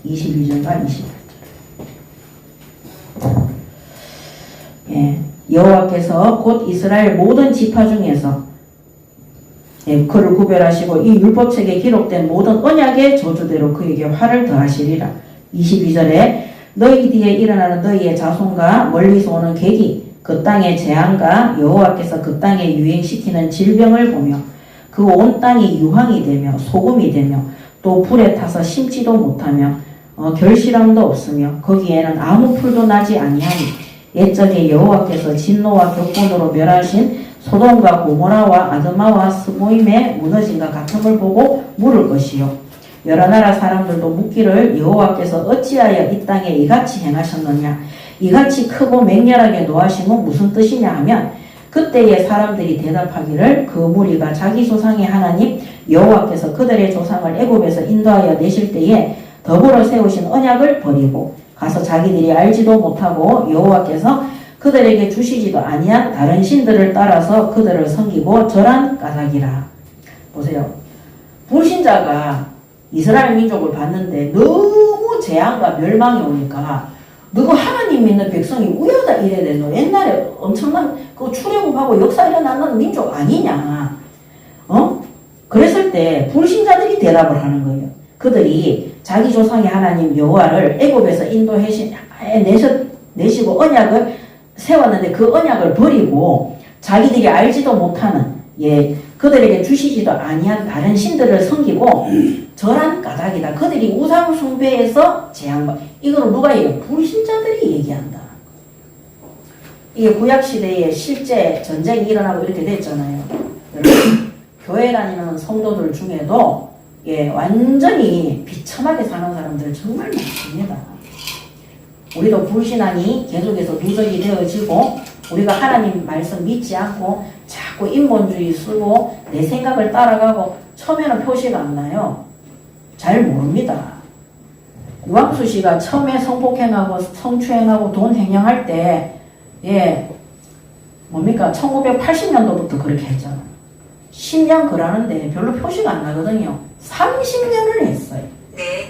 22절과 28절. 여호와께서 곧 이스라엘 모든 지파 중에서 그를 구별하시고 이 율법책에 기록된 모든 언약의 저주대로 그에게 화를 더하시리라. 22절에 너희 뒤에 일어나는 너희의 자손과 멀리서 오는 객이 그 땅의 재앙과 여호와께서 그 땅에 유행시키는 질병을 보며 그 온 땅이 유황이 되며 소금이 되며 또 불에 타서 심지도 못하며 결실함도 없으며 거기에는 아무 풀도 나지 아니하니 옛적에 여호와께서 진노와 격분으로 멸하신 소돔과 고모라와 아드마와 스보임의 무너짐과 같음을 보고 물을 것이요 여러 나라 사람들도 묻기를 여호와께서 어찌하여 이 땅에 이같이 행하셨느냐 이같이 크고 맹렬하게 노하심은 무슨 뜻이냐 하면 그때의 사람들이 대답하기를 그 무리가 자기 조상의 하나님 여호와께서 그들의 조상을 애굽에서 인도하여 내실 때에 더불어 세우신 언약을 버리고 가서 자기들이 알지도 못하고 여호와께서 그들에게 주시지도 아니한 다른 신들을 따라서 그들을 섬기고 절한 까닭이라. 보세요. 불신자가 이스라엘 민족을 봤는데 너무 재앙과 멸망이 오니까 너가 하나님 믿는 백성이 우야다 이래야 되노. 옛날에 엄청난 그 출애굽하고 역사 일어나는 민족 아니냐. 그랬을 때 불신자들이 대답을 하는 거예요. 그들이 자기 조상의 하나님 여호와를 애굽에서 내시고 언약을 세웠는데 그 언약을 버리고 자기들이 알지도 못하는 그들에게 주시지도 아니한 다른 신들을 섬기고 절한 까닭이다. 그들이 우상 숭배에서 재앙받. 이걸 누가 얘기해? 불신자들이 얘기한다. 이게 구약 시대에 실제 전쟁이 일어나고 이렇게 됐잖아요. 교회 다니는 성도들 중에도 완전히 비참하게 사는 사람들 정말 많습니다. 우리도 불신앙이 계속해서 누적이 되어지고 우리가 하나님 말씀 믿지 않고 자꾸 인본주의 쓰고 내 생각을 따라가고 처음에는 표시가 안 나요. 잘 모릅니다. 유광수 씨가 처음에 성폭행하고 성추행하고 돈 횡령할 때, 예, 뭡니까? 1980년도부터 그렇게 했잖아. 10년 그러는데 별로 표시가 안 나거든요. 30년을 했어요. 네.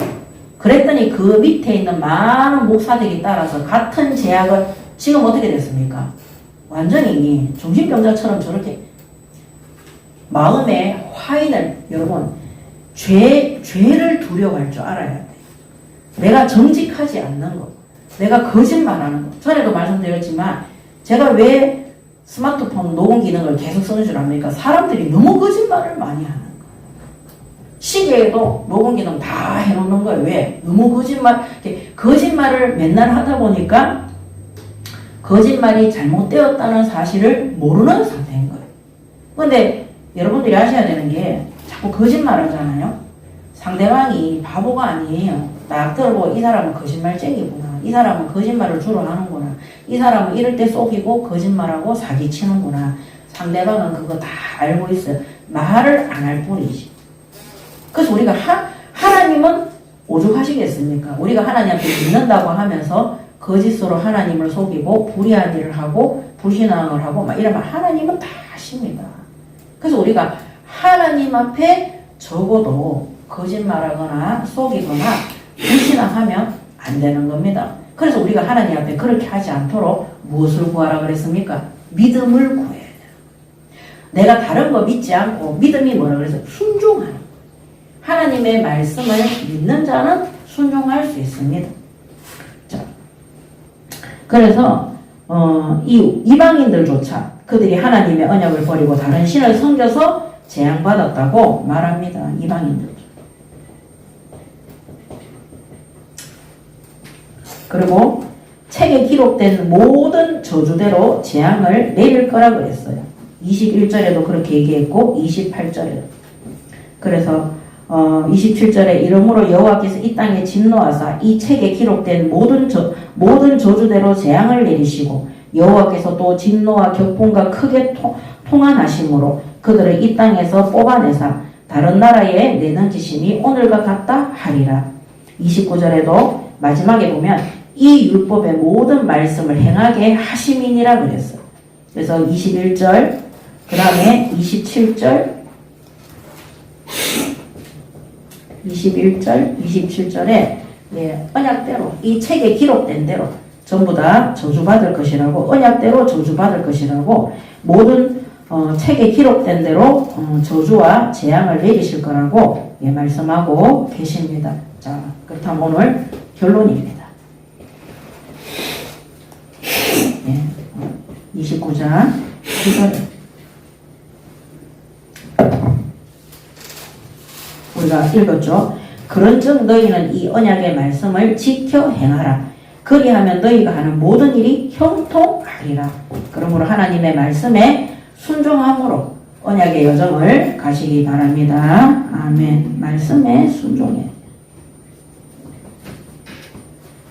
그랬더니 그 밑에 있는 많은 목사들이 따라서 같은 제약을 지금 어떻게 됐습니까? 완전히 정신병자처럼 저렇게 마음에 화인을, 여러분, 죄를 두려워할 줄 알아야 돼. 내가 정직하지 않는 것, 내가 거짓말하는 것. 전에도 말씀드렸지만 제가 왜 스마트폰 녹음 기능을 계속 쓰는 줄 압니까? 사람들이 너무 거짓말을 많이 하는 거예요. 시계에도 녹음 기능 다 해놓는 거예요. 왜? 너무 거짓말을 맨날 하다 보니까 거짓말이 잘못되었다는 사실을 모르는 상태인 거예요. 근데 여러분들이 아셔야 되는 게 자꾸 거짓말 하잖아요. 상대방이 바보가 아니에요. 딱 들어보고 이 사람은 거짓말쟁이구나. 이 사람은 거짓말을 주로 하는구나. 이 사람은 이럴 때 속이고 거짓말하고 사기치는구나. 상대방은 그거 다 알고 있어요. 말을 안 할 뿐이지. 그래서 우리가 하나님은 오죽하시겠습니까? 우리가 하나님한테 믿는다고 하면서 거짓으로 하나님을 속이고 불의한 일을 하고 불신앙을 하고 막 이러면 하나님은 다 아십니다. 그래서 우리가 하나님 앞에 적어도 거짓말하거나 속이거나 불신앙하면 안 되는 겁니다. 그래서 우리가 하나님 앞에 그렇게 하지 않도록 무엇을 구하라 그랬습니까? 믿음을 구해야 돼요. 내가 다른 거 믿지 않고 믿음이 뭐라 그래서 순종하는 거예요. 하나님의 말씀을 믿는 자는 순종할 수 있습니다. 자, 그래서 이 이방인들조차 그들이 하나님의 언약을 버리고 다른 신을 섬겨서 재앙받았다고 말합니다. 이방인들. 그리고 책에 기록된 모든 저주대로 재앙을 내릴 거라 그랬어요. 21절에도 그렇게 얘기했고 28절에도. 그래서 27절에 이러므로 여호와께서 이 땅에 진노하사 이 책에 기록된 모든 저주대로 재앙을 내리시고 여호와께서 또 진노와 격분과 크게 통한하심으로 그들을 이 땅에서 뽑아내사 다른 나라에 내던지심이 오늘과 같다 하리라. 29절에도 마지막에 보면 이 율법의 모든 말씀을 행하게 하심이니라 그랬어요. 그래서 21절, 그 다음에 27절, 27절에 언약대로 이 책에 기록된 대로 전부 다 저주받을 것이라고, 언약대로 저주받을 것이라고, 모든 책에 기록된 대로 저주와 재앙을 내리실 거라고 말씀하고 계십니다. 자, 그렇다면 오늘 결론입니다. 29장 9절 우리가 읽었죠. 그런즉 너희는 이 언약의 말씀을 지켜 행하라. 그리하면 너희가 하는 모든 일이 형통하리라. 그러므로 하나님의 말씀에 순종함으로 언약의 여정을 가시기 바랍니다. 아멘. 말씀에 순종해.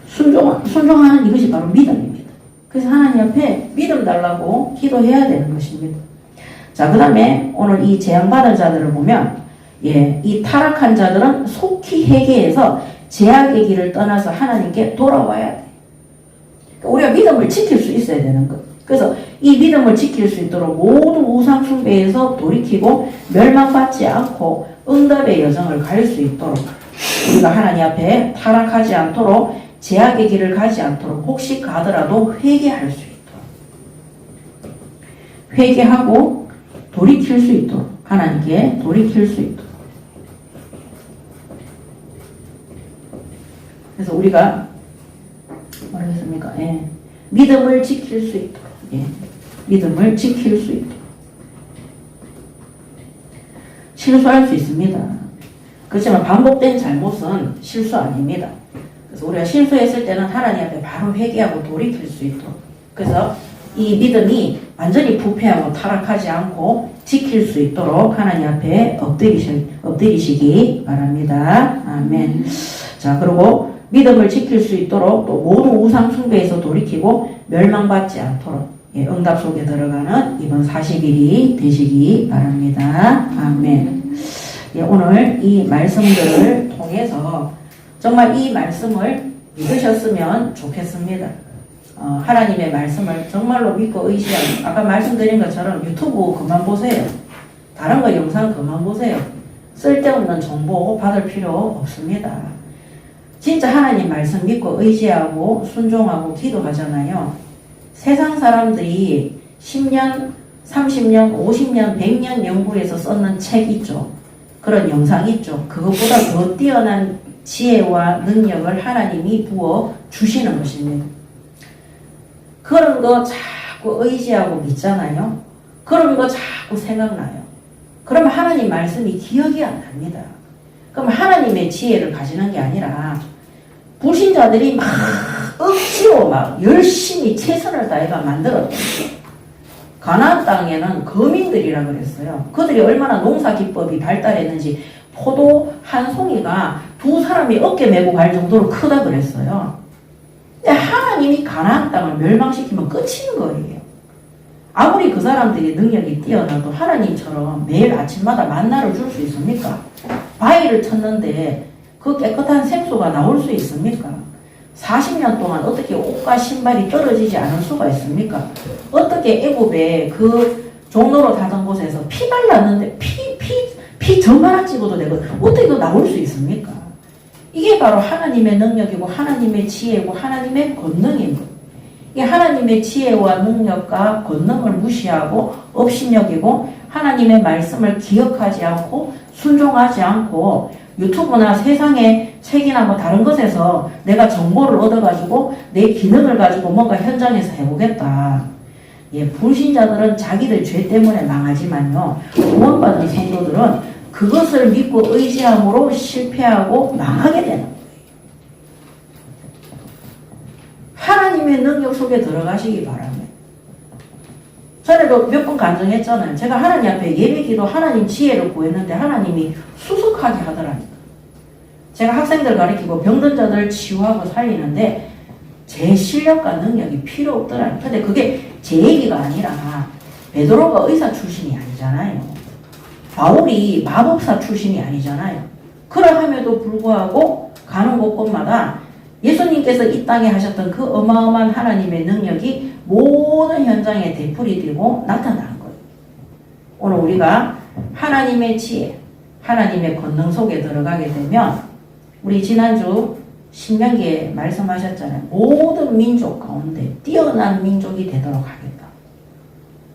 순종하는 이것이 바로 믿음입니다. 그래서 하나님 앞에 믿음 달라고 기도해야 되는 것입니다. 자, 그 다음에 오늘 이 재앙받은 자들을 보면 이 타락한 자들은 속히 회개해서 죄악의 길을 떠나서 하나님께 돌아와야 돼. 우리가 믿음을 지킬 수 있어야 되는 것. 그래서 이 믿음을 지킬 수 있도록 모든 우상 숭배에서 돌이키고 멸망받지 않고 응답의 여정을 갈 수 있도록 우리가 하나님 앞에 타락하지 않도록 죄악의 길을 가지 않도록 혹시 가더라도 회개할 수 있도록 회개하고 돌이킬 수 있도록 하나님께 돌이킬 수 있도록 그래서 우리가 뭐라겠습니까? 믿음을 지킬 수 있도록 믿음을 지킬 수 있도록 실수할 수 있습니다. 그렇지만 반복된 잘못은 실수 아닙니다. 그래서 우리가 실수했을 때는 하나님 앞에 바로 회개하고 돌이킬 수 있도록 그래서 이 믿음이 완전히 부패하고 타락하지 않고 지킬 수 있도록 하나님 앞에 엎드리시기 바랍니다. 아멘. 자, 그리고 믿음을 지킬 수 있도록 또 모든 우상 숭배에서 돌이키고 멸망받지 않도록 응답 속에 들어가는 이번 40일이 되시기 바랍니다. 아멘. 오늘 이 말씀들을 통해서 정말 이 말씀을 믿으셨으면 좋겠습니다. 하나님의 말씀을 정말로 믿고 의지하고, 아까 말씀드린 것처럼 유튜브 그만 보세요. 다른 거 영상 그만 보세요. 쓸데없는 정보 받을 필요 없습니다. 진짜 하나님 말씀 믿고 의지하고 순종하고 기도하잖아요. 세상 사람들이 10년, 30년, 50년, 100년 연구해서 썼는 책 있죠. 그런 영상 있죠. 그것보다 더 뛰어난 지혜와 능력을 하나님이 부어 주시는 것입니다. 그런 거 자꾸 의지하고 믿잖아요. 그런 거 자꾸 생각나요. 그러면 하나님 말씀이 기억이 안 납니다. 그럼 하나님의 지혜를 가지는 게 아니라 불신자들이 막 억지로 막 열심히 최선을 다해가 만들었던 가나안 땅에는 거민들이라 그랬어요. 그들이 얼마나 농사 기법이 발달했는지 포도 한 송이가 두 사람이 어깨 메고 갈 정도로 크다 그랬어요. 근데 하나님이 가나안 땅을 멸망시키면 끝인 거예요. 아무리 그 사람들이 능력이 뛰어나도 하나님처럼 매일 아침마다 만나를 줄 수 있습니까? 바위를 쳤는데 그 깨끗한 생수가 나올 수 있습니까? 40년 동안 어떻게 옷과 신발이 떨어지지 않을 수가 있습니까? 어떻게 애굽에 그 종로로 닫은 곳에서 피 발랐는데 피 전만 찍어도 되거든. 어떻게 그거 나올 수 있습니까? 이게 바로 하나님의 능력이고 하나님의 지혜고 하나님의 권능인 거예요. 이게 하나님의 지혜와 능력과 권능을 무시하고 업신여기고 하나님의 말씀을 기억하지 않고 순종하지 않고 유튜브나 세상의 책이나 뭐 다른 것에서 내가 정보를 얻어가지고 내 기능을 가지고 뭔가 현장에서 해보겠다. 예, 불신자들은 자기들 죄 때문에 망하지만요. 구원받은 성도들은 그것을 믿고 의지함으로 실패하고 망하게 되는 거예요. 하나님의 능력 속에 들어가시기 바랍니다. 전에도 몇 번 간증했잖아요. 제가 하나님 앞에 예배기도 하나님 지혜를 구했는데 하나님이 수석하게 하더라니까. 제가 학생들 가르치고 병든 자들 치유하고 살리는데 제 실력과 능력이 필요 없더라니까. 근데 그게 제 얘기가 아니라 베드로가 의사 출신이 아니잖아요. 바울이 마법사 출신이 아니잖아요. 그러함에도 불구하고 가는 곳곳마다 예수님께서 이 땅에 하셨던 그 어마어마한 하나님의 능력이 모든 현장에 되풀이되고 나타나는 거예요. 오늘 우리가 하나님의 지혜, 하나님의 권능 속에 들어가게 되면 우리 지난주 신명기에 말씀하셨잖아요. 모든 민족 가운데 뛰어난 민족이 되도록 하겠다.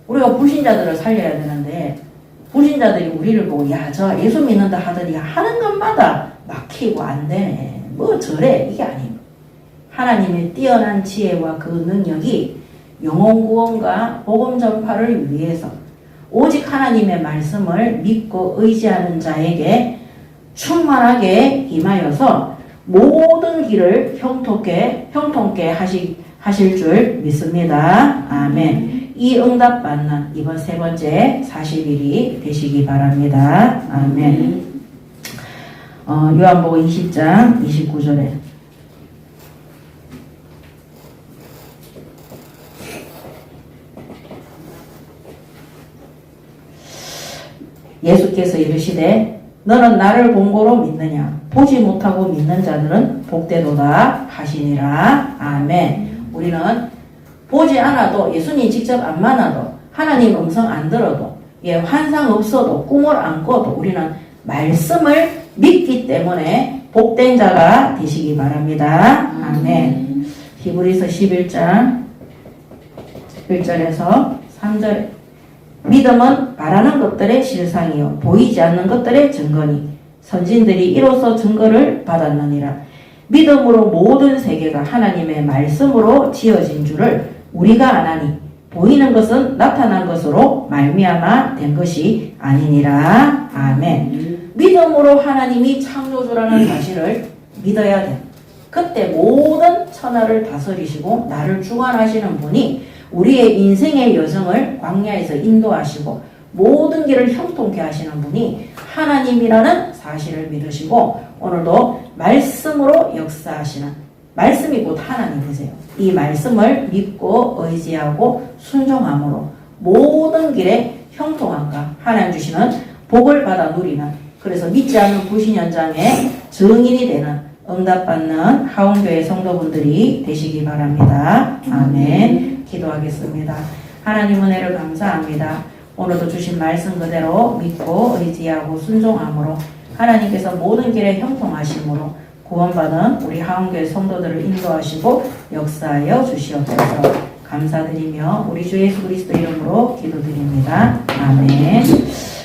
우리가 불신자들을 살려야 되는데 불신자들이 우리를 보고 야, 저 예수 믿는다 하더니 하는 것마다 막히고 안 되네. 뭐 저래. 이게 아닙니다. 하나님의 뛰어난 지혜와 그 능력이 영혼 구원과 복음 전파를 위해서 오직 하나님의 말씀을 믿고 의지하는 자에게 충만하게 임하여서 모든 길을 형통케 하실 줄 믿습니다. 아멘. 이 응답 받는 이번 세 번째 40일이 되시기 바랍니다. 아멘. 요한복음 20장 29절에 예수께서 이르시되 너는 나를 본고로 믿느냐 보지 못하고 믿는 자들은 복되도다 하시니라. 아멘. 우리는 보지 않아도 예수님 직접 안 만나도 하나님 음성 안 들어도 환상 없어도 꿈을 안 꿔도 우리는 말씀을 믿기 때문에 복된 자가 되시기 바랍니다. 아멘. 히브리서 11장 1절에서 3절 믿음은 바라는 것들의 실상이요 보이지 않는 것들의 증거니 선진들이 이로써 증거를 받았느니라. 믿음으로 모든 세계가 하나님의 말씀으로 지어진 줄을 우리가 아나니 보이는 것은 나타난 것으로 말미암아 된 것이 아니니라. 아멘. 믿음으로 하나님이 창조주라는 사실을 믿어야 돼. 그때 모든 천하를 다스리시고 나를 주관하시는 분이 우리의 인생의 여정을 광야에서 인도하시고 모든 길을 형통케 하시는 분이 하나님이라는 사실을 믿으시고 오늘도 말씀으로 역사하시는 말씀이 곧 하나님이세요. 이 말씀을 믿고 의지하고 순종함으로 모든 길에 형통함과 하나님 주시는 복을 받아 누리는 그래서 믿지 않는 불신 현장의 증인이 되는 응답받는 하원교회 성도분들이 되시기 바랍니다. 아멘. 기도하겠습니다. 하나님 은혜를 감사합니다. 오늘도 주신 말씀 그대로 믿고 의지하고 순종함으로 하나님께서 모든 길에 형통하심으로 구원받은 우리 하원교회 성도들을 인도하시고 역사하여 주시옵소서. 감사드리며 우리 주 예수 그리스도 이름으로 기도드립니다. 아멘.